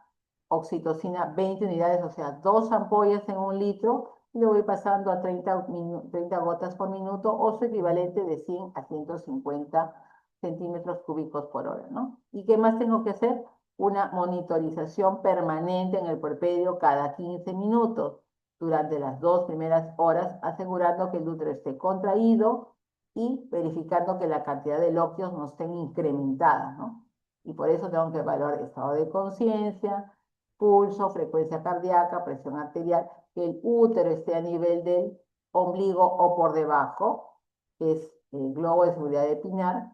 oxitocina 20 unidades, o sea, 2 ampollas en 1 litro, y lo voy pasando a 30 gotas por minuto, o su equivalente de 100 a 150 centímetros cúbicos por hora, ¿no? ¿Y qué más tengo que hacer? Una monitorización permanente en el puerperio cada 15 minutos durante las 2 primeras horas, asegurando que el útero esté contraído y verificando que la cantidad de loquios no estén incrementadas, ¿no? Y por eso tengo que evaluar estado de conciencia, pulso, frecuencia cardíaca, presión arterial, que el útero esté a nivel del ombligo o por debajo, que es el globo de seguridad de Pinar,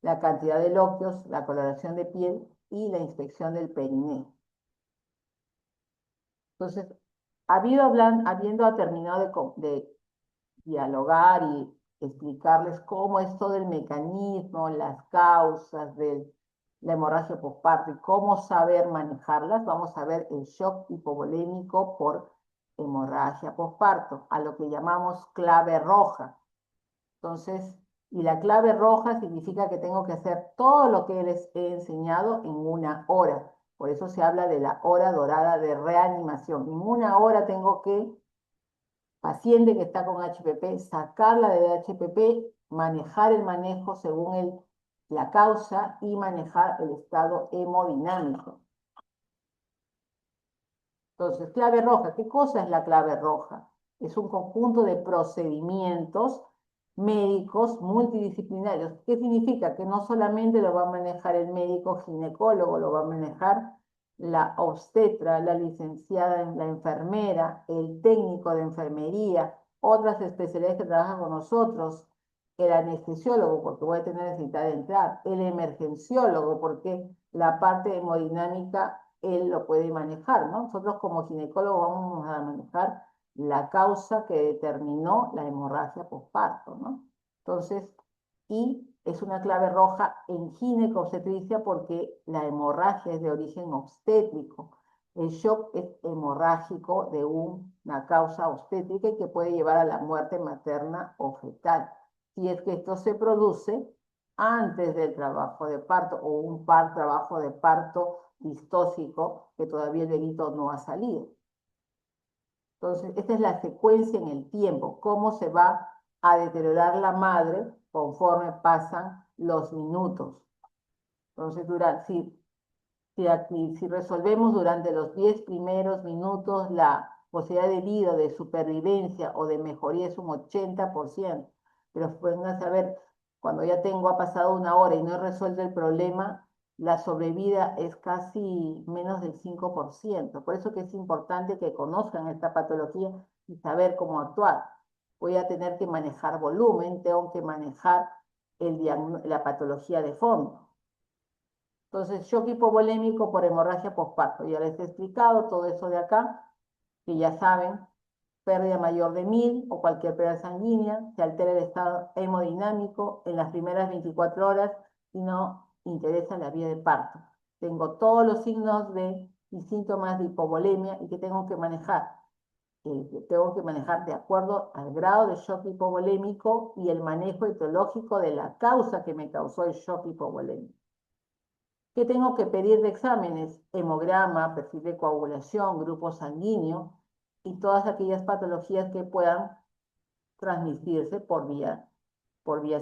la cantidad de loquios, la coloración de piel y la inspección del perineo. Entonces, habiendo terminado de dialogar y explicarles cómo es todo el mecanismo, las causas de la hemorragia posparto y cómo saber manejarlas, vamos a ver el shock hipovolémico por hemorragia posparto, a lo que llamamos clave roja. Entonces, y la clave roja significa que tengo que hacer todo lo que les he enseñado en 1 hora. Por eso se habla de la hora dorada de reanimación. En 1 hora tengo que paciente que está con HPP, sacarla del HPP, manejar el manejo según la causa y manejar el estado hemodinámico. Entonces, clave roja, ¿qué cosa es la clave roja? Es un conjunto de procedimientos médicos multidisciplinarios. ¿Qué significa? Que no solamente lo va a manejar el médico ginecólogo, lo va a manejar la obstetra, la licenciada, la enfermera, el técnico de enfermería, otras especialidades que trabajan con nosotros, el anestesiólogo, porque voy a tener necesidad de entrar, el emergenciólogo, porque la parte hemodinámica él lo puede manejar, ¿no? Nosotros como ginecólogos vamos a manejar la causa que determinó la hemorragia posparto, ¿no? Entonces, y es una clave roja en ginecobstetricia porque la hemorragia es de origen obstétrico. El shock es hemorrágico de una causa obstétrica y que puede llevar a la muerte materna o fetal. Si es que esto se produce antes del trabajo de parto o un trabajo de parto distóxico que todavía el bebito no ha salido. Entonces, esta es la secuencia en el tiempo, cómo se va a deteriorar la madre conforme pasan los minutos. Entonces, si resolvemos durante los 10 primeros minutos, la posibilidad de vida, de supervivencia o de mejoría es un 80%. Pero pueden saber, cuando ya ha pasado una hora y no he resuelto el problema, la sobrevida es casi menos del 5%. Por eso que es importante que conozcan esta patología y saber cómo actuar. Voy a tener que manejar volumen, tengo que manejar la patología de fondo. Entonces, shock hipovolémico por hemorragia postparto. Ya les he explicado todo eso de acá, que ya saben, pérdida mayor de 1000 o cualquier pérdida sanguínea, se altera el estado hemodinámico en las primeras 24 horas y no interesa la vía de parto. Tengo todos los signos y síntomas de hipovolemia y que tengo que manejar. Tengo que manejar de acuerdo al grado de shock hipovolémico y el manejo etiológico de la causa que me causó el shock hipovolémico. ¿Qué tengo que pedir de exámenes? Hemograma, perfil de coagulación, grupo sanguíneo y todas aquellas patologías que puedan transmitirse por vía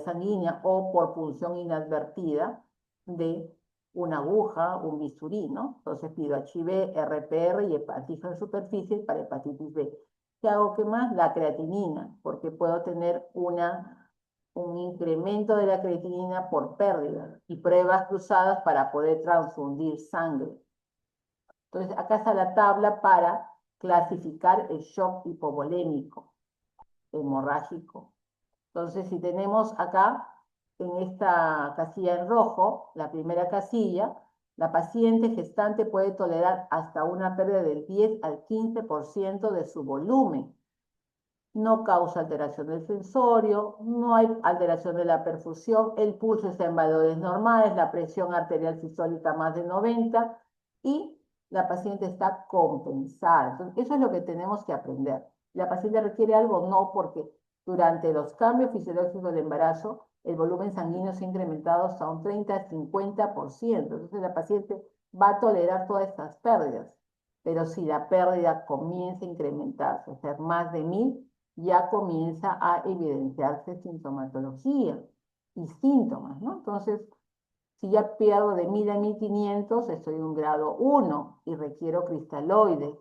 sanguínea o por punción inadvertida de una aguja, un bisturí, ¿no? Entonces pido HIV, RPR y antígeno en superficie para hepatitis B. ¿Qué hago? ¿Qué más? La creatinina, porque puedo tener un incremento de la creatinina por pérdida y pruebas cruzadas para poder transfundir sangre. Entonces, acá está la tabla para clasificar el shock hipovolémico, hemorrágico. Entonces, si tenemos acá, en esta casilla en rojo, la primera casilla, la paciente gestante puede tolerar hasta una pérdida del 10 al 15% de su volumen. No causa alteración del sensorio, no hay alteración de la perfusión, el pulso está en valores normales, la presión arterial sistólica más de 90 y la paciente está compensada. Entonces, eso es lo que tenemos que aprender. ¿La paciente requiere algo? No, porque durante los cambios fisiológicos del embarazo, el volumen sanguíneo se ha incrementado hasta un 30-50%. Entonces, la paciente va a tolerar todas estas pérdidas. Pero si la pérdida comienza a incrementarse, a ser más de 1000, ya comienza a evidenciarse sintomatología y síntomas, ¿no? Entonces, si ya pierdo de 1000 a 1500, estoy en un grado 1 y requiero cristaloides.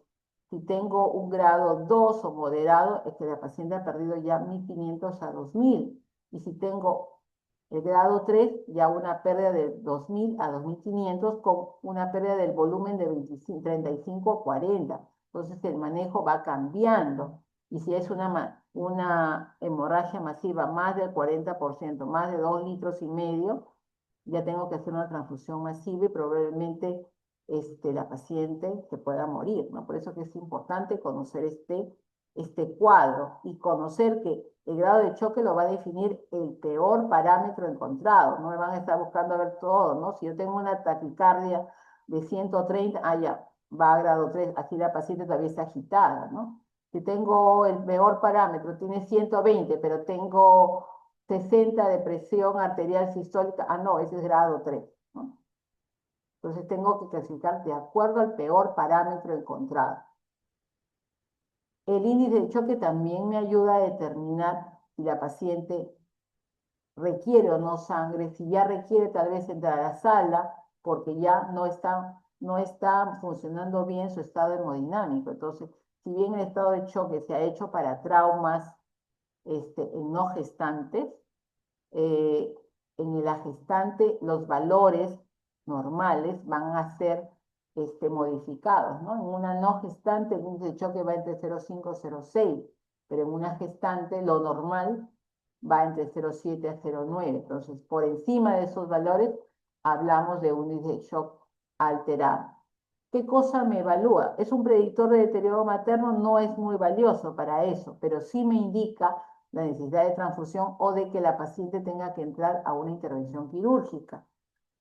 Si tengo un grado 2 o moderado, es que la paciente ha perdido ya 1500 a 2000. Y si tengo el grado 3, ya una pérdida de 2000 a 2500 con una pérdida del volumen de 35 a 40. Entonces el manejo va cambiando. Y si es una hemorragia masiva más del 40%, más de 2,5 litros, ya tengo que hacer una transfusión masiva y probablemente la paciente se pueda morir, ¿no? Por eso que es importante conocer este cuadro y conocer que el grado de choque lo va a definir el peor parámetro encontrado. No me van a estar buscando a ver todo, ¿no? Si yo tengo una taquicardia de 130, ya, va a grado 3, así la paciente todavía está agitada, ¿no? Si tengo el peor parámetro, tiene 120, pero tengo 60 de presión arterial sistólica, no, ese es grado 3, ¿no? Entonces tengo que clasificar de acuerdo al peor parámetro encontrado. El índice de choque también me ayuda a determinar si la paciente requiere o no sangre, si ya requiere tal vez entrar a la sala, porque ya no está funcionando bien su estado hemodinámico. Entonces, si bien el estado de choque se ha hecho para traumas en no gestantes, en la gestante los valores normales van a ser modificados, ¿no? En una no gestante el índice de choque va entre 0,5 y 0,6, pero en una gestante lo normal va entre 0,7 a 0,9. Entonces, por encima de esos valores, hablamos de un índice de shock alterado. ¿Qué cosa me evalúa? Es un predictor de deterioro materno, no es muy valioso para eso, pero sí me indica la necesidad de transfusión o de que la paciente tenga que entrar a una intervención quirúrgica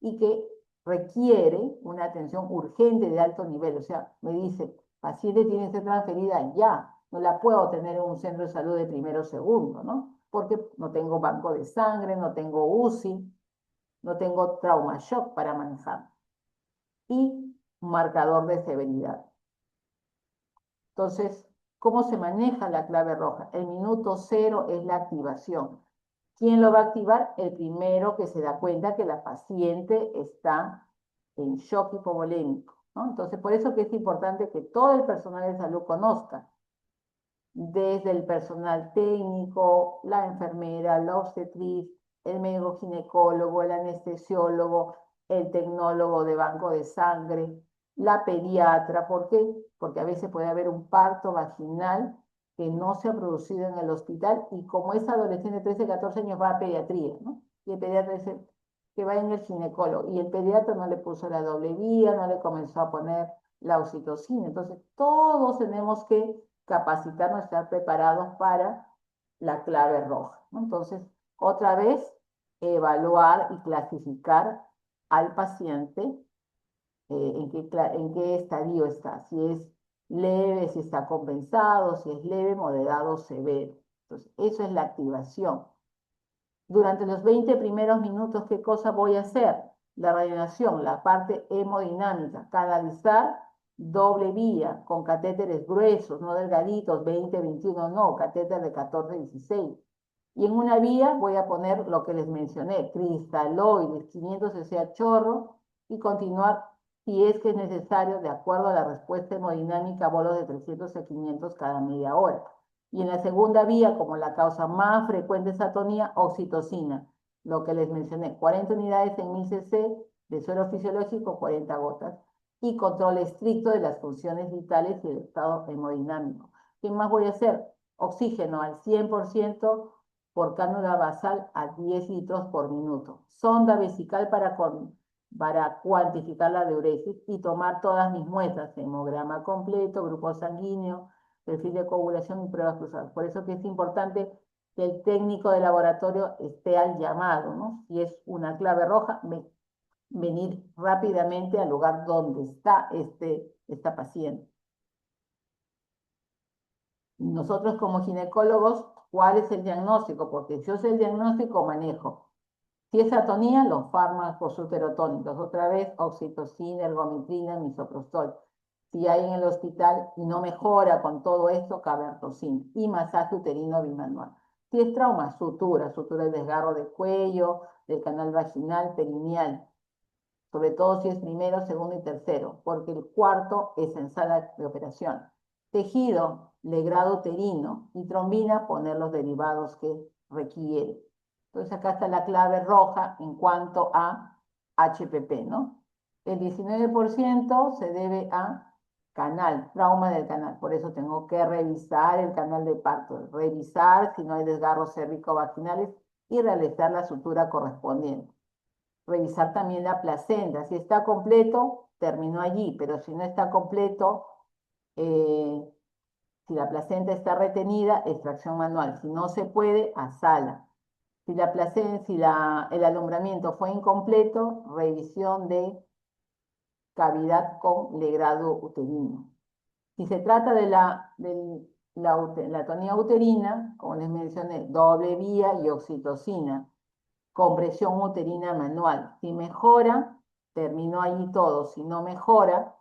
y que requiere una atención urgente de alto nivel. O sea, me dice, paciente tiene que ser transferida ya, no la puedo tener en un centro de salud de primero o segundo, ¿no? Porque no tengo banco de sangre, no tengo UCI, no tengo trauma shock para manejar. Y marcador de severidad. Entonces, ¿Cómo se maneja la clave roja? El minuto 0 es la activación. ¿Quién lo va a activar? El primero que se da cuenta que la paciente está en shock hipovolémico, ¿no? Entonces, por eso que es importante que todo el personal de salud conozca, desde el personal técnico, la enfermera, la obstetriz, el médico ginecólogo, el anestesiólogo, el tecnólogo de banco de sangre, la pediatra. ¿Por qué? Porque a veces puede haber un parto vaginal que no se ha producido en el hospital y como es adolescente de 13, 14 años va a pediatría, ¿no? Y el pediatra dice que va en el ginecólogo y el pediatra no le puso la doble vía, no le comenzó a poner la oxitocina. Entonces, todos tenemos que capacitarnos, estar preparados para la clave roja, ¿no? Entonces, otra vez, evaluar y clasificar al paciente en qué estadio está, si es leve, si está compensado, si es leve, moderado, severo. Entonces, eso es la activación. Durante los 20 primeros minutos, ¿qué cosa voy a hacer? La reanimación, la parte hemodinámica, canalizar doble vía, con catéteres gruesos, no delgaditos, 20, 21, no, catéter de 14, 16. Y en una vía voy a poner lo que les mencioné, cristaloides, 500 cc a chorro, y continuar si es que es necesario, de acuerdo a la respuesta hemodinámica, bolos de 300 a 500 cada media hora. Y en la segunda vía, como la causa más frecuente es atonía, oxitocina, lo que les mencioné, 40 unidades en 1000 cc de suero fisiológico, 40 gotas, y control estricto de las funciones vitales y el estado hemodinámico. ¿Qué más voy a hacer? Oxígeno al 100% por cánula basal a 10 litros por minuto. Sonda vesical para cuantificar la diuresis y tomar todas mis muestras, hemograma completo, grupo sanguíneo, perfil de coagulación y pruebas cruzadas. Por eso que es importante que el técnico de laboratorio esté al llamado, ¿no? Si es una clave roja, venir rápidamente al lugar donde está esta paciente. Nosotros como ginecólogos, ¿cuál es el diagnóstico? Porque si yo sé el diagnóstico, manejo. Si es atonía, los fármacos uterotónicos. Otra vez, oxitocina, ergometrina, misoprostol. Si hay en el hospital y no mejora con todo esto, cabertocina y masaje uterino bimanual. Si es trauma, sutura de desgarro de cuello, del canal vaginal, perineal. Sobre todo si es primero, segundo y tercero, porque el cuarto es en sala de operación. Tejido, legrado uterino y trombina, poner los derivados que requiere. Entonces acá está la clave roja en cuanto a HPP, ¿no? El 19% se debe a canal, trauma del canal. Por eso tengo que revisar el canal de parto, revisar si no hay desgarros cérvico-vaginales y realizar la sutura correspondiente. Revisar también la placenta. Si está completo, terminó allí, pero si no está completo, si la placenta está retenida, extracción manual. Si no se puede, a sala. Si la placenta, el alumbramiento fue incompleto, revisión de cavidad con legrado uterino. Si se trata de la atonía uterina, como les mencioné, doble vía y oxitocina, compresión uterina manual. Si mejora, terminó allí todo. Si no mejora,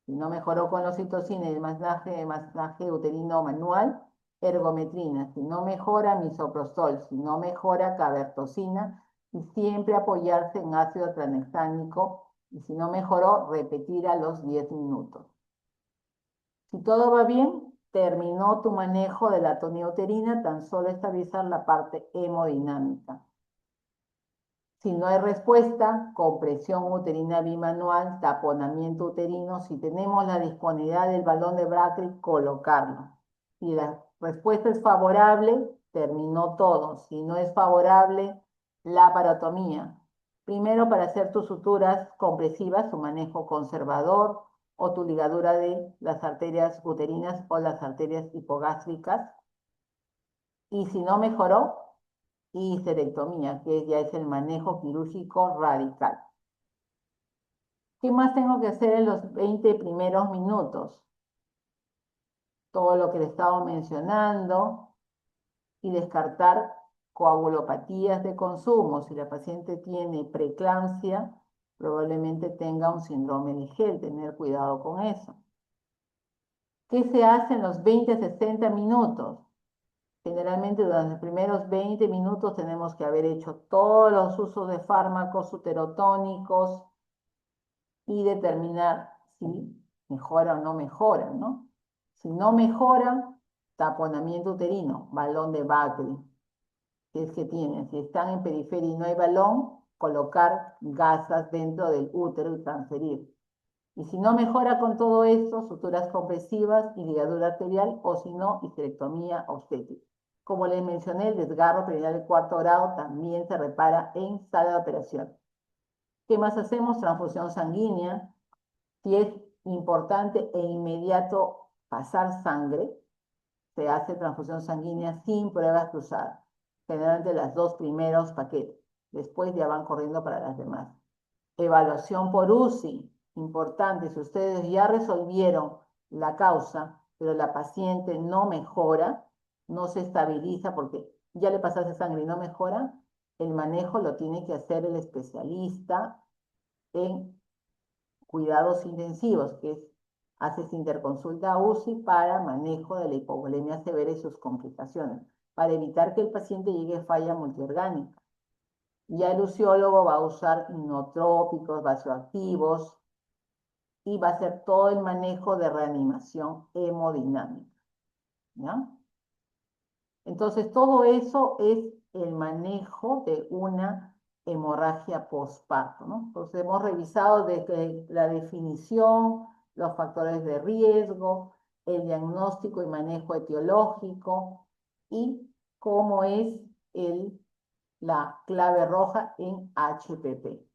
si no mejoró con la oxitocina y el masaje uterino manual, ergometrina. Si no mejora, misoprostol. Si no mejora, cabertocina. Y siempre apoyarse en ácido tranexámico. Y si no mejoró, repetir a los 10 minutos. Si todo va bien, terminó tu manejo de la atonía uterina, tan solo estabilizar la parte hemodinámica. Si no hay respuesta, compresión uterina bimanual, taponamiento uterino. Si tenemos la disponibilidad del balón de Brackley, colocarlo. Si la respuesta es favorable, terminó todo. Si no es favorable, laparotomía. Primero, para hacer tus suturas compresivas, su manejo conservador, o tu ligadura de las arterias uterinas o las arterias hipogástricas. Y si no mejoró, y histerectomía, que ya es el manejo quirúrgico radical. ¿Qué más tengo que hacer en los 20 primeros minutos? Todo lo que le estaba mencionando y descartar coagulopatías de consumo. Si la paciente tiene preeclampsia, probablemente tenga un síndrome de Gel, tener cuidado con eso. ¿Qué se hace en los 20 a 60 minutos? Generalmente durante los primeros 20 minutos tenemos que haber hecho todos los usos de fármacos uterotónicos y determinar si mejora o no mejora, ¿no? Si no mejora, taponamiento uterino, balón de Bagley, si es que tienen. Si están en periferia y no hay balón, colocar gasas dentro del útero y transferir. Y si no mejora con todo esto, suturas compresivas y ligadura arterial, o si no, histerectomía obstétrica. Como les mencioné, el desgarro perineal de cuarto grado también se repara en sala de operación. ¿Qué más hacemos? Transfusión sanguínea. Si es importante e inmediato pasar sangre, se hace transfusión sanguínea sin pruebas cruzadas. Generalmente las dos primeros paquetes. Después ya van corriendo para las demás. Evaluación por UCI. Importante, si ustedes ya resolvieron la causa, pero la paciente no mejora, no se estabiliza porque ya le pasaste sangre y no mejora, el manejo lo tiene que hacer el especialista en cuidados intensivos, que es, haces interconsulta UCI para manejo de la hipovolemia severa y sus complicaciones, para evitar que el paciente llegue a falla multiorgánica. Ya el usiólogo va a usar inotrópicos, vasoactivos, y va a hacer todo el manejo de reanimación hemodinámica, ¿ya? Entonces, todo eso es el manejo de una hemorragia postparto, ¿no? Entonces, hemos revisado desde la definición, los factores de riesgo, el diagnóstico y manejo etiológico y cómo es la clave roja en HPP.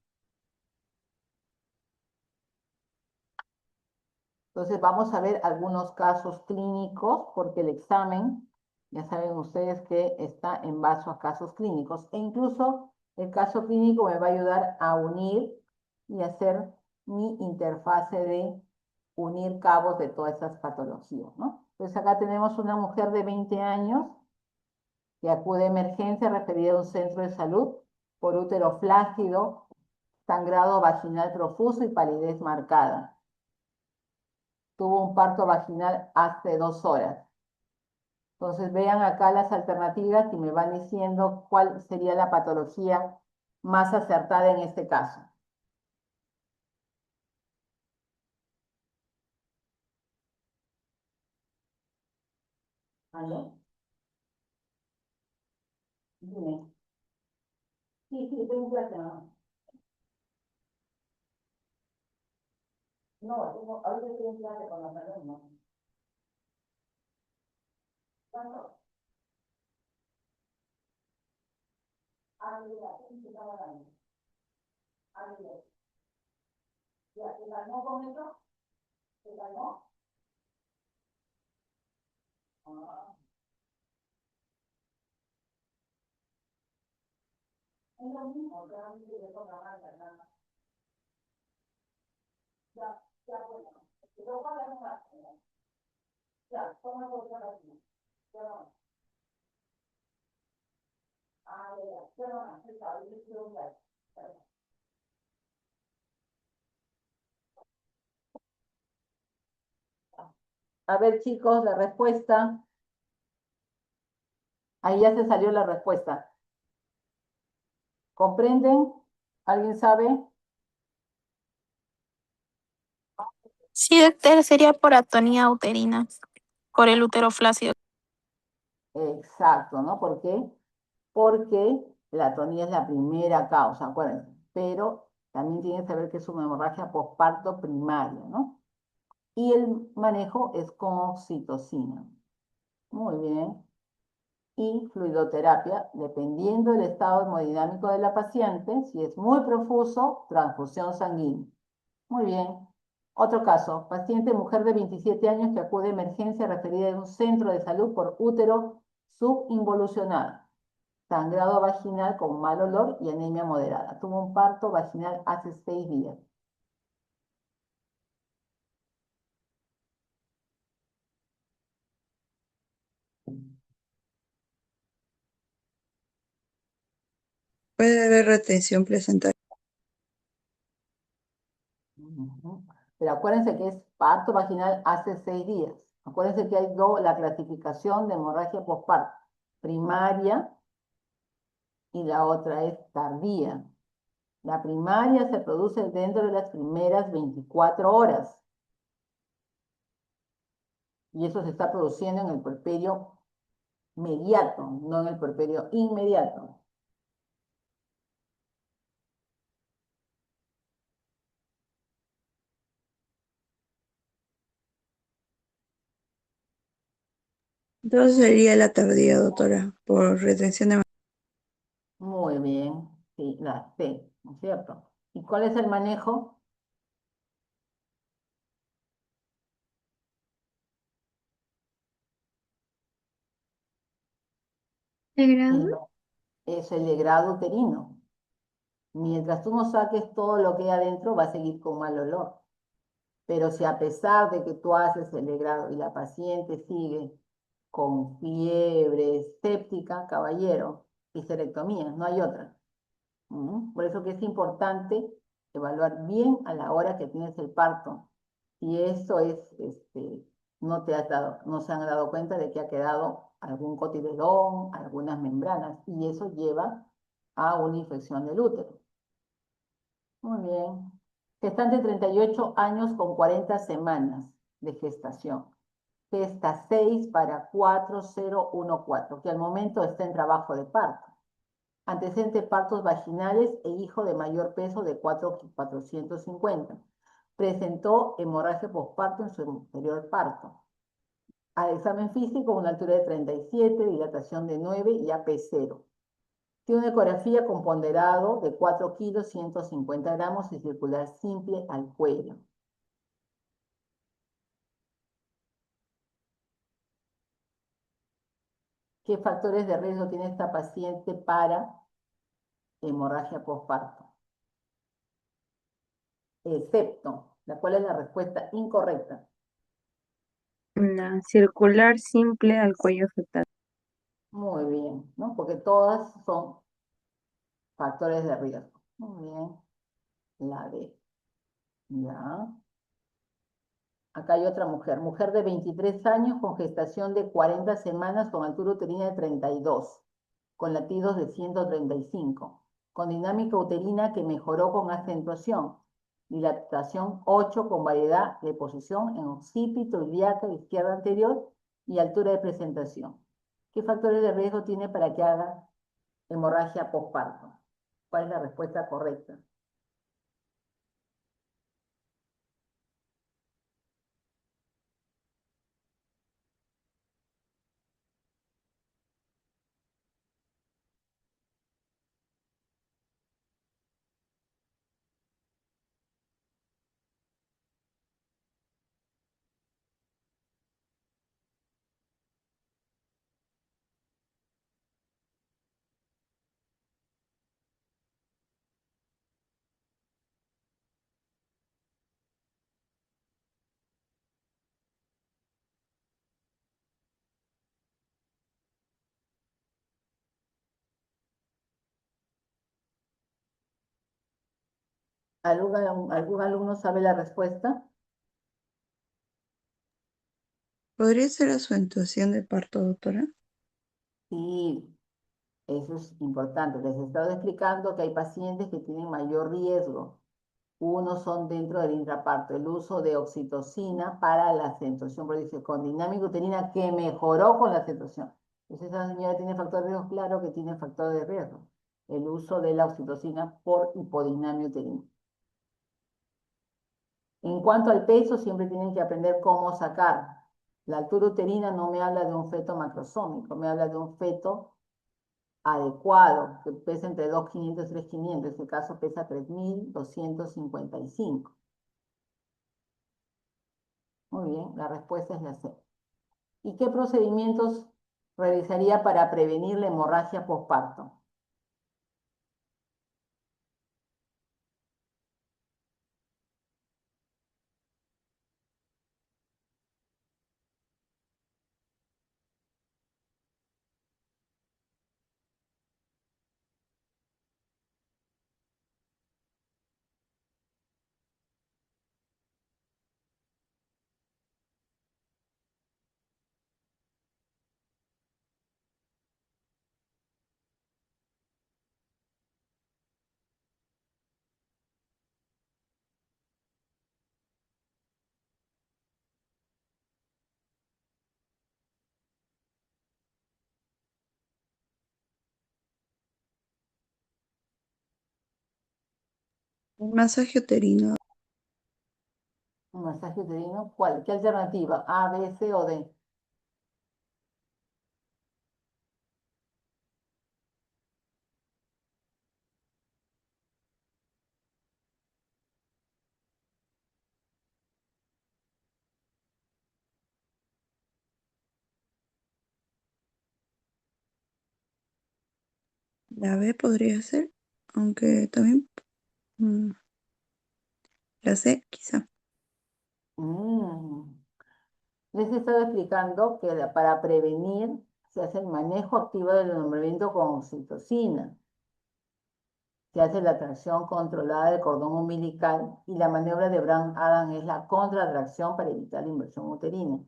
Entonces vamos a ver algunos casos clínicos, porque el examen, ya saben ustedes que está en base a casos clínicos, e incluso el caso clínico me va a ayudar a unir y hacer mi interfase de unir cabos de todas esas patologías, ¿no? Entonces acá tenemos una mujer de 20 años que acude a emergencia referida a un centro de salud por útero flácido, sangrado vaginal profuso y palidez marcada. Tuvo un parto vaginal hace 2 horas. Entonces vean acá las alternativas y me van diciendo cuál sería la patología más acertada en este caso. ¿Aló? Dime. Sí, estoy en clase, ¿no? No, ahorita estoy en clase con los alumnos. ¿Cuándo? Ah, mira, ¿quién se está hablando? Ah, mira. Ya, ¿se calmó con eso? ¿Se calmó? Ah. Es lo mismo, realmente le toca más, ¿verdad? Ya, bueno. Pero ¿cuál es una? Ya, toma por aquí. Ya no. Ah, ya, ya no, está bien, a ver, chicos, la respuesta. Ahí ya se salió la respuesta. ¿Comprenden? ¿Alguien sabe? Sí, doctor, sería por atonía uterina, por el útero flácido. Exacto, ¿no? ¿Por qué? Porque la atonía es la primera causa, acuérdense. Pero también tienen que saber que es una hemorragia postparto primaria, ¿no? Y el manejo es con oxitocina. Muy bien. Y fluidoterapia, dependiendo del estado hemodinámico de la paciente, si es muy profuso, transfusión sanguínea. Muy bien. Otro caso, paciente mujer de 27 años que acude a emergencia referida en un centro de salud por útero subinvolucionado, sangrado vaginal con mal olor y anemia moderada. Tuvo un parto vaginal hace 6 días. Puede haber retención placentaria. Pero acuérdense que es parto vaginal hace 6 días, Acuérdense que hay la clasificación de hemorragia postparto, primaria y la otra es tardía. La primaria se produce dentro de las primeras 24 horas y eso se está produciendo en el puerperio mediato, no en el puerperio inmediato. Entonces sería la tardía, doctora, por retención de... Muy bien, sí, la C, ¿no es cierto? ¿Y cuál es el manejo? El- es el legrado uterino. Mientras tú no saques todo lo que hay adentro, va a seguir con mal olor. Pero si a pesar de que tú haces el legrado y la paciente sigue con fiebre séptica, caballero, histerectomía, no hay otra. Por eso que es importante evaluar bien a la hora que tienes el parto. Y eso es, no se han dado cuenta de que ha quedado algún cotiledón, algunas membranas, y eso lleva a una infección del útero. Muy bien. Gestante 38 años con 40 semanas de gestación. Gesta 6 para 4014, que al momento está en trabajo de parto. Antecedentes partos vaginales e hijo de mayor peso de 450. Presentó hemorragia postparto en su anterior parto. Al examen físico, una altura de 37, dilatación de 9 y AP0. Tiene una ecografía con ponderado de 4 kilos, 150 gramos y circular simple al cuello. ¿Qué factores de riesgo tiene esta paciente para hemorragia postparto? Excepto, ¿la cual es la respuesta incorrecta? La circular simple al cuello fetal. Muy bien, ¿no? Porque todas son factores de riesgo. Muy bien, la D. Ya. Acá hay otra mujer, mujer de 23 años con gestación de 40 semanas con altura uterina de 32, con latidos de 135, con dinámica uterina que mejoró con acentuación, dilatación 8 con variedad de posición en occipito, ilíaca, izquierda anterior y altura de presentación. ¿Qué factores de riesgo tiene para que haga hemorragia postparto? ¿Cuál es la respuesta correcta? ¿Algún alumno sabe la respuesta? ¿Podría ser acentuación de parto, doctora? Sí, eso es importante. Les he estado explicando que hay pacientes que tienen mayor riesgo. Unos son dentro del intraparto, el uso de oxitocina para la acentuación, porque dice, con dinámica uterina que mejoró con la acentuación. Entonces, esa señora tiene factor de riesgo, claro que tiene factor de riesgo. El uso de la oxitocina por hipodinamia uterina. En cuanto al peso, siempre tienen que aprender cómo sacar. La altura uterina no me habla de un feto macrosómico, me habla de un feto adecuado, que pesa entre 2.500 y 3.500. En este caso pesa 3.255. Muy bien, la respuesta es la C. ¿Y qué procedimientos realizaría para prevenir la hemorragia postparto? Un masaje uterino. Un masaje uterino, ¿cuál? ¿Qué alternativa? A, B, C o D. La B podría ser, aunque también mm, la C, quizá. Mm. Les he estado explicando que para prevenir se hace el manejo activo del enamoramiento con oxitocina. Se hace la tracción controlada del cordón umbilical y la maniobra de Brown-Adams es la contratracción para evitar la inversión uterina.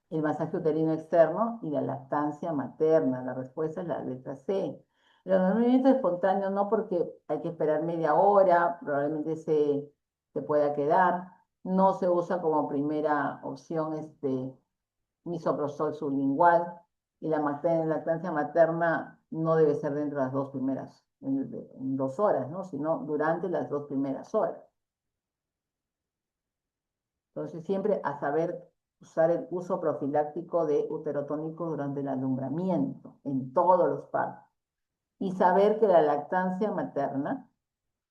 El masaje uterino externo y la lactancia materna. La respuesta es la letra C. El enamoramiento espontáneo no, porque hay que esperar media hora, probablemente se pueda quedar. No se usa como primera opción misoprostol sublingual, y la lactancia materna no debe ser dentro de las dos primeras, en 2 horas, ¿no? Sino durante las 2 primeras horas. Entonces, siempre a saber usar el uso profiláctico de uterotónico durante el alumbramiento, en todos los partos. Y saber que la lactancia materna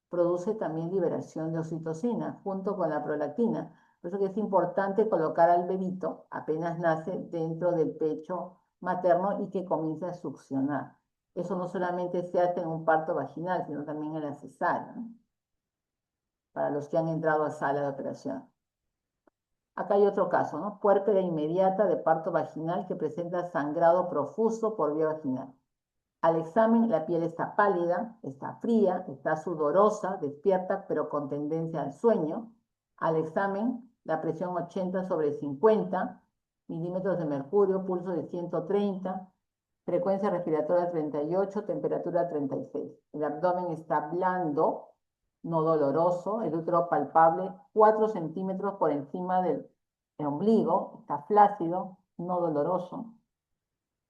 produce también liberación de oxitocina junto con la prolactina. Por eso que es importante colocar al bebito apenas nace dentro del pecho materno y que comience a succionar. Eso no solamente se hace en un parto vaginal, sino también en la cesárea, ¿no? Para los que han entrado a sala de operación. Acá hay otro caso, ¿no? Puérpera inmediata de parto vaginal que presenta sangrado profuso por vía vaginal. Al examen, la piel está pálida, está fría, está sudorosa, despierta, pero con tendencia al sueño. Al examen, la presión 80/50, milímetros de mercurio, pulso de 130, frecuencia respiratoria 38, temperatura 36. El abdomen está blando, no doloroso, el útero palpable 4 centímetros por encima del ombligo, está flácido, no doloroso.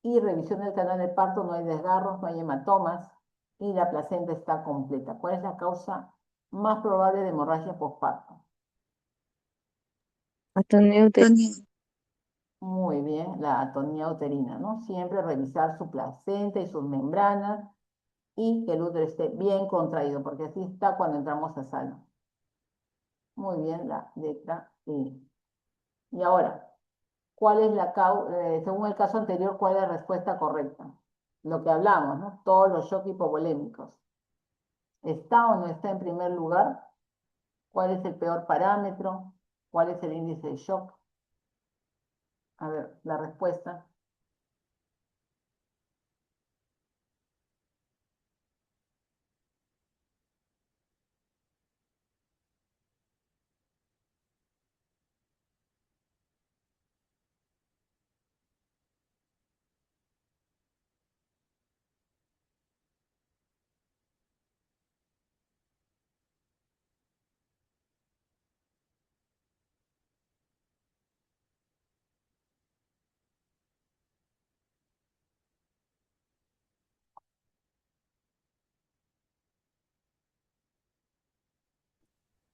Y revisión del canal de parto, no hay desgarros, no hay hematomas y la placenta está completa. ¿Cuál es la causa más probable de hemorragia postparto? Atonía uterina. Tonia, Muy bien, la atonía uterina, ¿no? Siempre revisar su placenta y sus membranas y que el útero esté bien contraído, porque así está cuando entramos a sala. Muy bien, la letra E. Y ahora, ¿cuál es la causa? Según el caso anterior, ¿cuál es la respuesta correcta? Lo que hablamos, ¿no? Todos los shock hipovolémicos. ¿Está o no está en primer lugar? ¿Cuál es el peor parámetro? ¿Cuál es el índice de shock? A ver, la respuesta.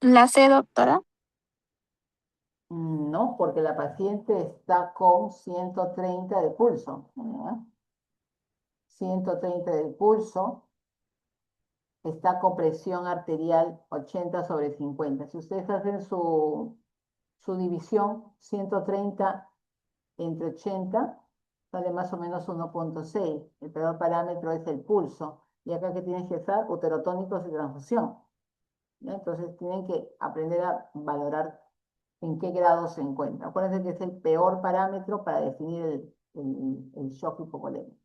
La C, doctora. No, porque la paciente está con 130 de pulso. 130 de pulso, está con presión arterial 80/50. Si ustedes hacen su división, 130 entre 80, sale más o menos 1,6. El peor parámetro es el pulso. Y acá que tienes que estar uterotónicos y transfusión, ¿ya? Entonces tienen que aprender a valorar en qué grado se encuentra. Acuérdense que es el peor parámetro para definir el shock hipovolémico,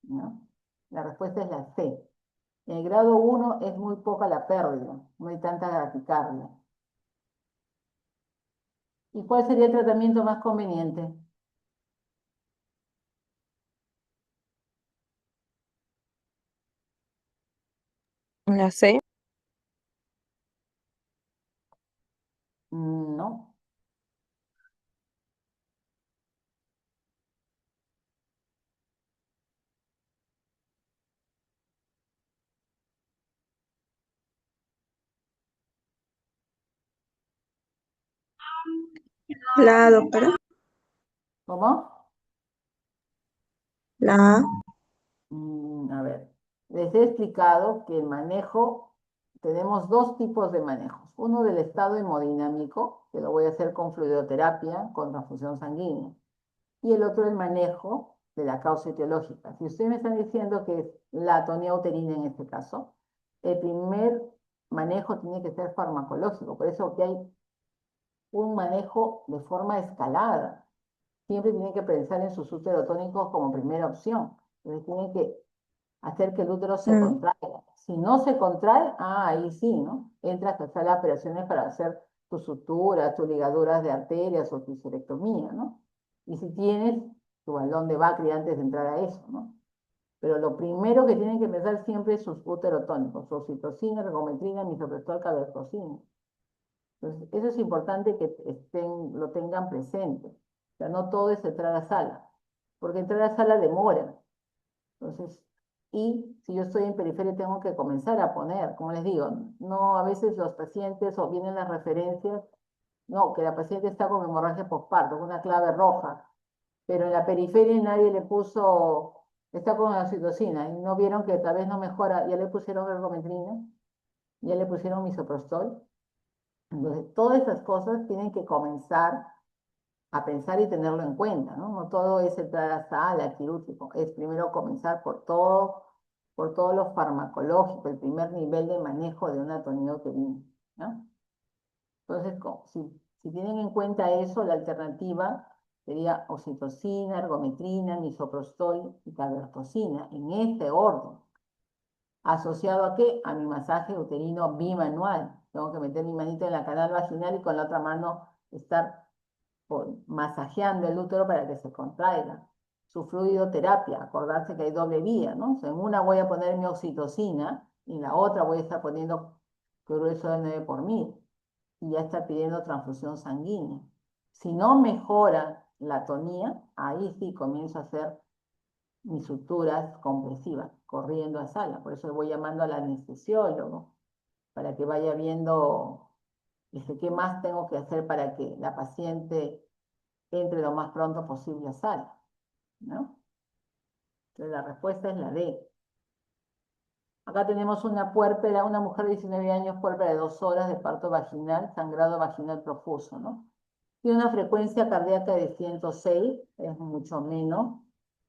¿no? La respuesta es la C. En el grado 1 es muy poca la pérdida, no hay tanta graticardia. ¿Y cuál sería el tratamiento más conveniente? La C. No. La A, doctora. ¿Cómo? La A. A ver, les he explicado que el manejo, tenemos dos tipos de manejos. Uno del estado hemodinámico, que lo voy a hacer con fluidoterapia, con transfusión sanguínea. Y el otro el manejo de la causa etiológica. Si ustedes me están diciendo que es la atonía uterina en este caso, el primer manejo tiene que ser farmacológico. Por eso que hay un manejo de forma escalada. Siempre tienen que pensar en sus uterotónicos como primera opción. Entonces tienen que hacer que el útero se contraiga. Si no se contrae, ahí sí, ¿no? Entras a hacer las operaciones para hacer tus suturas, tus ligaduras de arterias o tu histerectomía, ¿no? Y si tienes tu balón de Bacri antes de entrar a eso, ¿no? Pero lo primero que tienen que pensar siempre es sus uterotónicos, oxitocina, ergometrina, misoprostol, cabergocina. Entonces, eso es importante que lo tengan presente. O sea, no todo es entrar a sala, porque entrar a sala demora. Entonces, y si yo estoy en periferia tengo que comenzar a poner, como les digo, no a veces los pacientes o vienen las referencias, no, que la paciente está con hemorragia postparto, con una clave roja, pero en la periferia nadie le puso, está con la oxitocina y no vieron que tal vez no mejora, ya le pusieron ergometrina, ya le pusieron misoprostol. Entonces, todas esas cosas tienen que comenzar a pensar y tenerlo en cuenta, ¿no? No todo es entrar a sala, quirúrgico, es primero comenzar por todo lo farmacológico, el primer nivel de manejo de una atonía uterina, ¿no? Entonces, si tienen en cuenta eso, la alternativa sería oxitocina, ergometrina, misoprostol y cabergocina, en ese orden. ¿Asociado a qué? A mi masaje uterino bimanual. Tengo que meter mi manito en la canal vaginal y con la otra mano estar masajeando el útero para que se contraiga. Su fluidoterapia, acordarse que hay doble vía, ¿no? O sea, en una voy a poner mi oxitocina y en la otra voy a estar poniendo grueso de 9 por 1000 y ya está pidiendo transfusión sanguínea. Si no mejora la atonía, ahí sí comienzo a hacer mis suturas compresivas, corriendo a sala. Por eso voy llamando al anestesiólogo, para que vaya viendo qué más tengo que hacer para que la paciente entre lo más pronto posible a sala, ¿no? Entonces la respuesta es la D. Acá tenemos una puérpera, una mujer de 19 años, puérpera de 2 horas de parto vaginal, sangrado vaginal profuso, ¿no? Tiene una frecuencia cardíaca de 106, es mucho menos,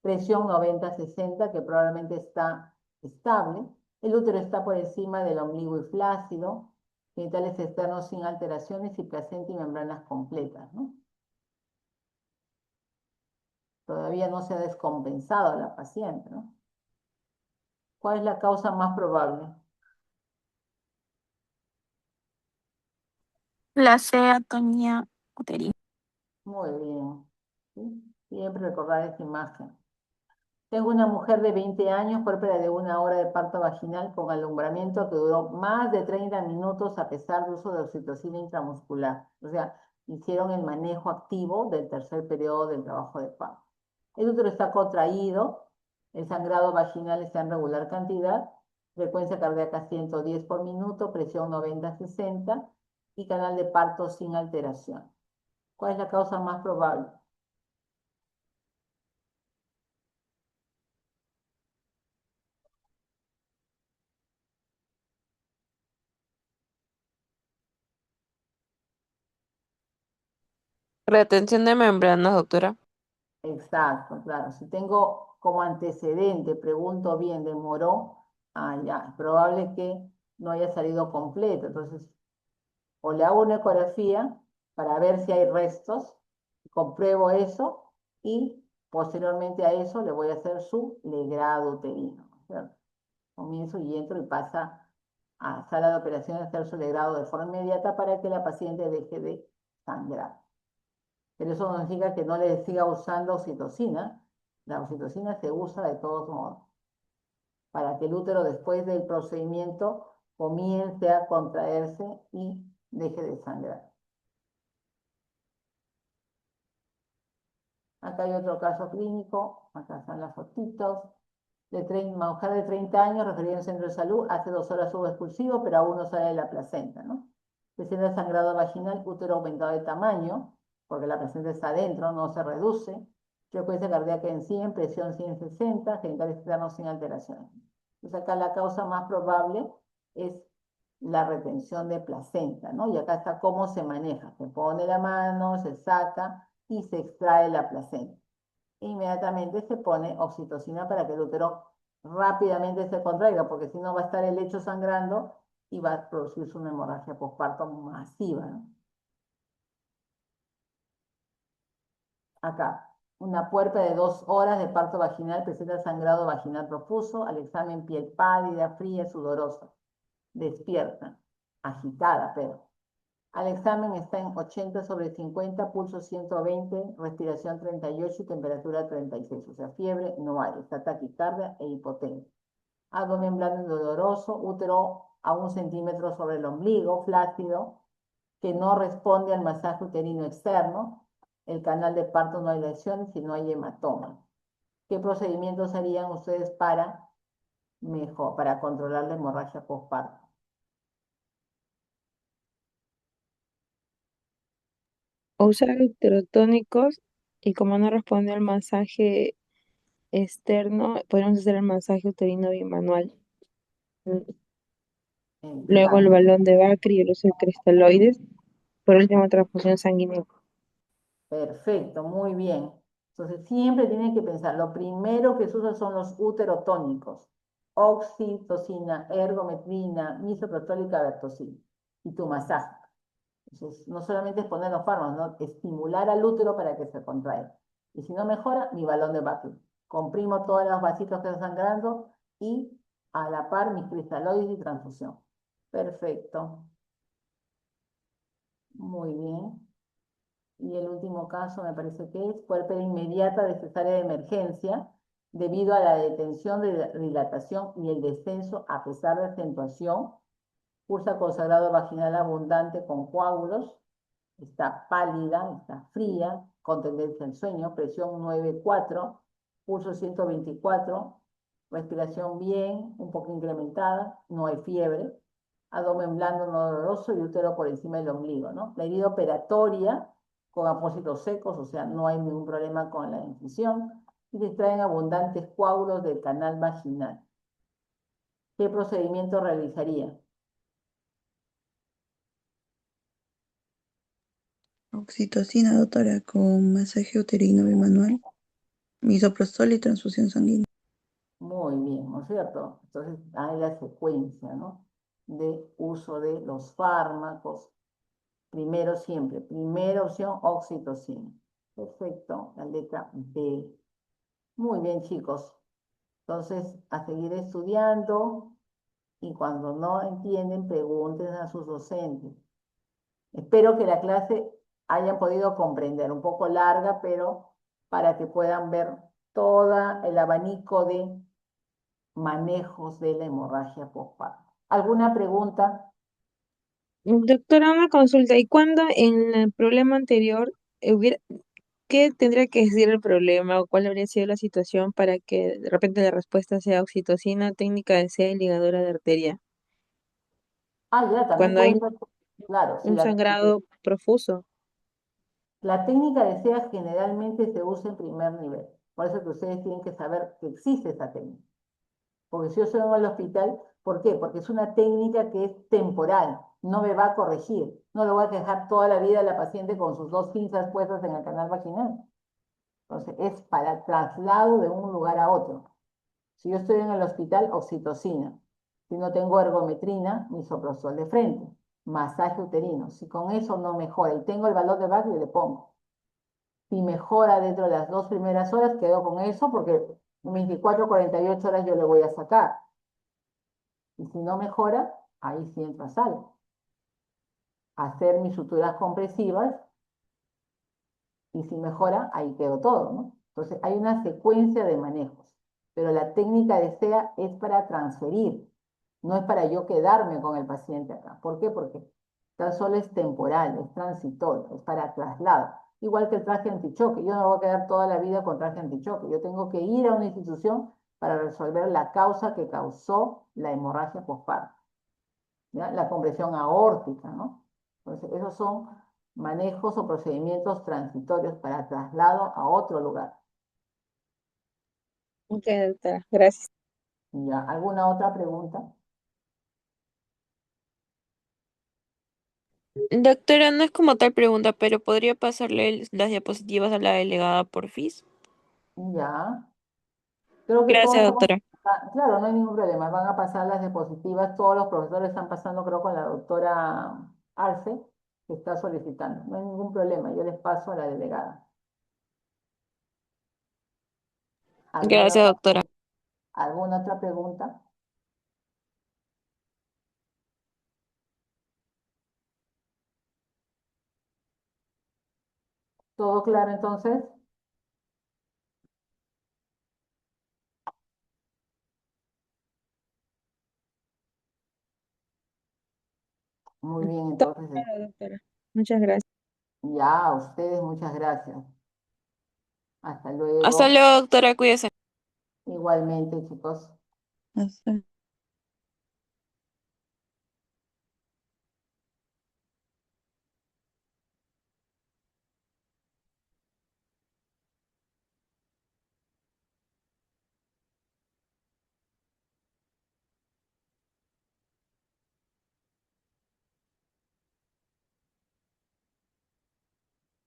presión 90-60, que probablemente está estable, el útero está por encima del ombligo y flácido, genitales externos sin alteraciones y placenta y membranas completas, ¿no? Todavía no se ha descompensado la paciente, ¿no? ¿Cuál es la causa más probable? La C, atonía uterina. Muy bien. ¿Sí? Siempre recordar esta imagen. Tengo una mujer de 20 años, puérpera de 1 hora de parto vaginal con alumbramiento que duró más de 30 minutos a pesar de uso de oxitocina intramuscular. O sea, hicieron el manejo activo del tercer periodo del trabajo de parto. El útero está contraído, el sangrado vaginal está en regular cantidad, frecuencia cardíaca 110 por minuto, presión 90-60 y canal de parto sin alteración. ¿Cuál es la causa más probable? Retención de membranas, doctora. Exacto, claro. Si tengo como antecedente, pregunto bien, demoró, ya, es probable que no haya salido completo. Entonces, o le hago una ecografía para ver si hay restos, compruebo eso y posteriormente a eso le voy a hacer su legrado uterino, ¿cierto? Comienzo y entro y pasa a sala de operaciones a hacer su legrado de forma inmediata para que la paciente deje de sangrar. Pero eso no significa que no le siga usando oxitocina. La oxitocina se usa de todos modos para que el útero después del procedimiento comience a contraerse y deje de sangrar. Acá hay otro caso clínico, acá están las fotitos. Mujer de 30 años, referida al centro de salud, hace 2 horas hubo expulsivo, pero aún no sale de la placenta, ¿no? Presenta sangrado vaginal, útero aumentado de tamaño, porque la placenta está adentro, no se reduce. Frecuencia cardíaca en 100, presión 160, genital externo sin alteraciones. Entonces acá la causa más probable es la retención de placenta, ¿no? Y acá está cómo se maneja. Se pone la mano, se saca y se extrae la placenta. Inmediatamente se pone oxitocina para que el útero rápidamente se contraiga, porque si no va a estar el lecho sangrando y va a producirse una hemorragia postparto masiva, ¿no? Acá, una puerta de 2 horas de parto vaginal presenta sangrado vaginal profuso, al examen piel pálida, fría, sudorosa, despierta, agitada, pero. Al examen está en 80/50, pulso 120, respiración 38 y temperatura 36. O sea, fiebre no hay, está taquicardia e hipotensión. Abdomen blando y doloroso, útero a 1 centímetro sobre el ombligo, flácido, que no responde al masaje uterino externo. El canal de parto no hay lesiones y no hay hematoma. ¿Qué procedimientos harían ustedes para controlar la hemorragia postparto? Usar uterotónicos y como no responde al masaje externo, podemos hacer el masaje uterino bimanual. Luego el Exacto. balón de Bakri y el uso de cristaloides. Por último, transfusión sanguínea. Perfecto, muy bien. Entonces siempre tienen que pensar, lo primero que se usa son los uterotónicos, oxitocina, ergometrina, misoprostol y carfentanil, y tu masaje. Entonces, no solamente es poner los fármacos, ¿no? Estimular al útero para que se contraiga. Y si no mejora, mi balón de Bakri. Comprimo todos los vasitos que están sangrando y a la par mis cristaloides y transfusión. Perfecto. Muy bien. Y el último caso me parece que es puerpera inmediata de cesárea de emergencia debido a la detención de dilatación y el descenso a pesar de acentuación. Cursa con sangrado vaginal abundante con coágulos. Está pálida, está fría, con tendencia al sueño, presión 9,4, pulso 124, respiración bien, un poco incrementada, no hay fiebre, abdomen blando, no doloroso y útero por encima del ombligo, ¿no? La herida operatoria con apósitos secos, o sea, no hay ningún problema con la incisión, y se extraen abundantes coágulos del canal vaginal. ¿Qué procedimiento realizaría? Oxitocina, doctora, con masaje uterino bimanual, misoprostol y transfusión sanguínea. Muy bien, ¿no es cierto? Entonces hay la secuencia, ¿no? De uso de los fármacos. Primero siempre, primera opción, oxitocina. Perfecto, la letra B. Muy bien, chicos. Entonces, a seguir estudiando y cuando no entienden, pregunten a sus docentes. Espero que la clase hayan podido comprender, un poco larga, pero para que puedan ver todo el abanico de manejos de la hemorragia postparto. ¿Alguna pregunta? Doctora, una consulta. ¿Y cuándo en el problema anterior hubiera, qué tendría que decir el problema o cuál habría sido la situación para que de repente la respuesta sea oxitocina, técnica de SEA y ligadura de arteria? Ah, ya, también Cuando puede hay ser, claro, si un sangrado profuso. la técnica de SEA generalmente se usa en primer nivel. Por eso que ustedes tienen que saber que existe esa técnica. Porque si yo estoy en el hospital, ¿por qué? Porque es una técnica que es temporal, no me va a corregir. No lo voy a dejar toda la vida a la paciente con sus 2 pinzas puestas en el canal vaginal. Entonces, es para traslado de un lugar a otro. Si yo estoy en el hospital, oxitocina. Si no tengo ergometrina, misoprostol de frente. Masaje uterino. Si con eso no mejora y tengo el valor de Bakri, le pongo. Si mejora dentro de las 2 primeras horas, quedo con eso porque en 24 48 horas yo le voy a sacar. Y si no mejora, ahí sí entra sal. Hacer mis suturas compresivas y si mejora, ahí quedó todo, ¿no? Entonces hay una secuencia de manejos, pero la técnica de SEA es para transferir, no es para yo quedarme con el paciente acá. ¿Por qué? Porque tan solo es temporal, es transitorio, es para traslado. Igual que el traje antichoque, yo no voy a quedar toda la vida con traje antichoque, yo tengo que ir a una institución para resolver la causa que causó la hemorragia postparto, ¿ya? La compresión aórtica, ¿no? Entonces, esos son manejos o procedimientos transitorios para traslado a otro lugar. Ok, doctora, gracias. ¿Ya? ¿Alguna otra pregunta? Doctora, no es como tal pregunta, pero ¿podría pasarle las diapositivas a la delegada por FIS? Ya. Creo que todos Gracias, estamos, doctora. claro, no hay ningún problema. Van a pasar las diapositivas, todos los profesores están pasando, creo, con la doctora Arce, que está solicitando. No hay ningún problema, yo les paso a la delegada. ¿Alguna Gracias, otra, doctora. alguna otra pregunta? ¿Todo claro entonces? Muy bien, Todo entonces, claro, doctora. Muchas gracias. ya a ustedes muchas gracias. Hasta Hasta luego. luego, doctora, cuídese. Igualmente, chicos. Hasta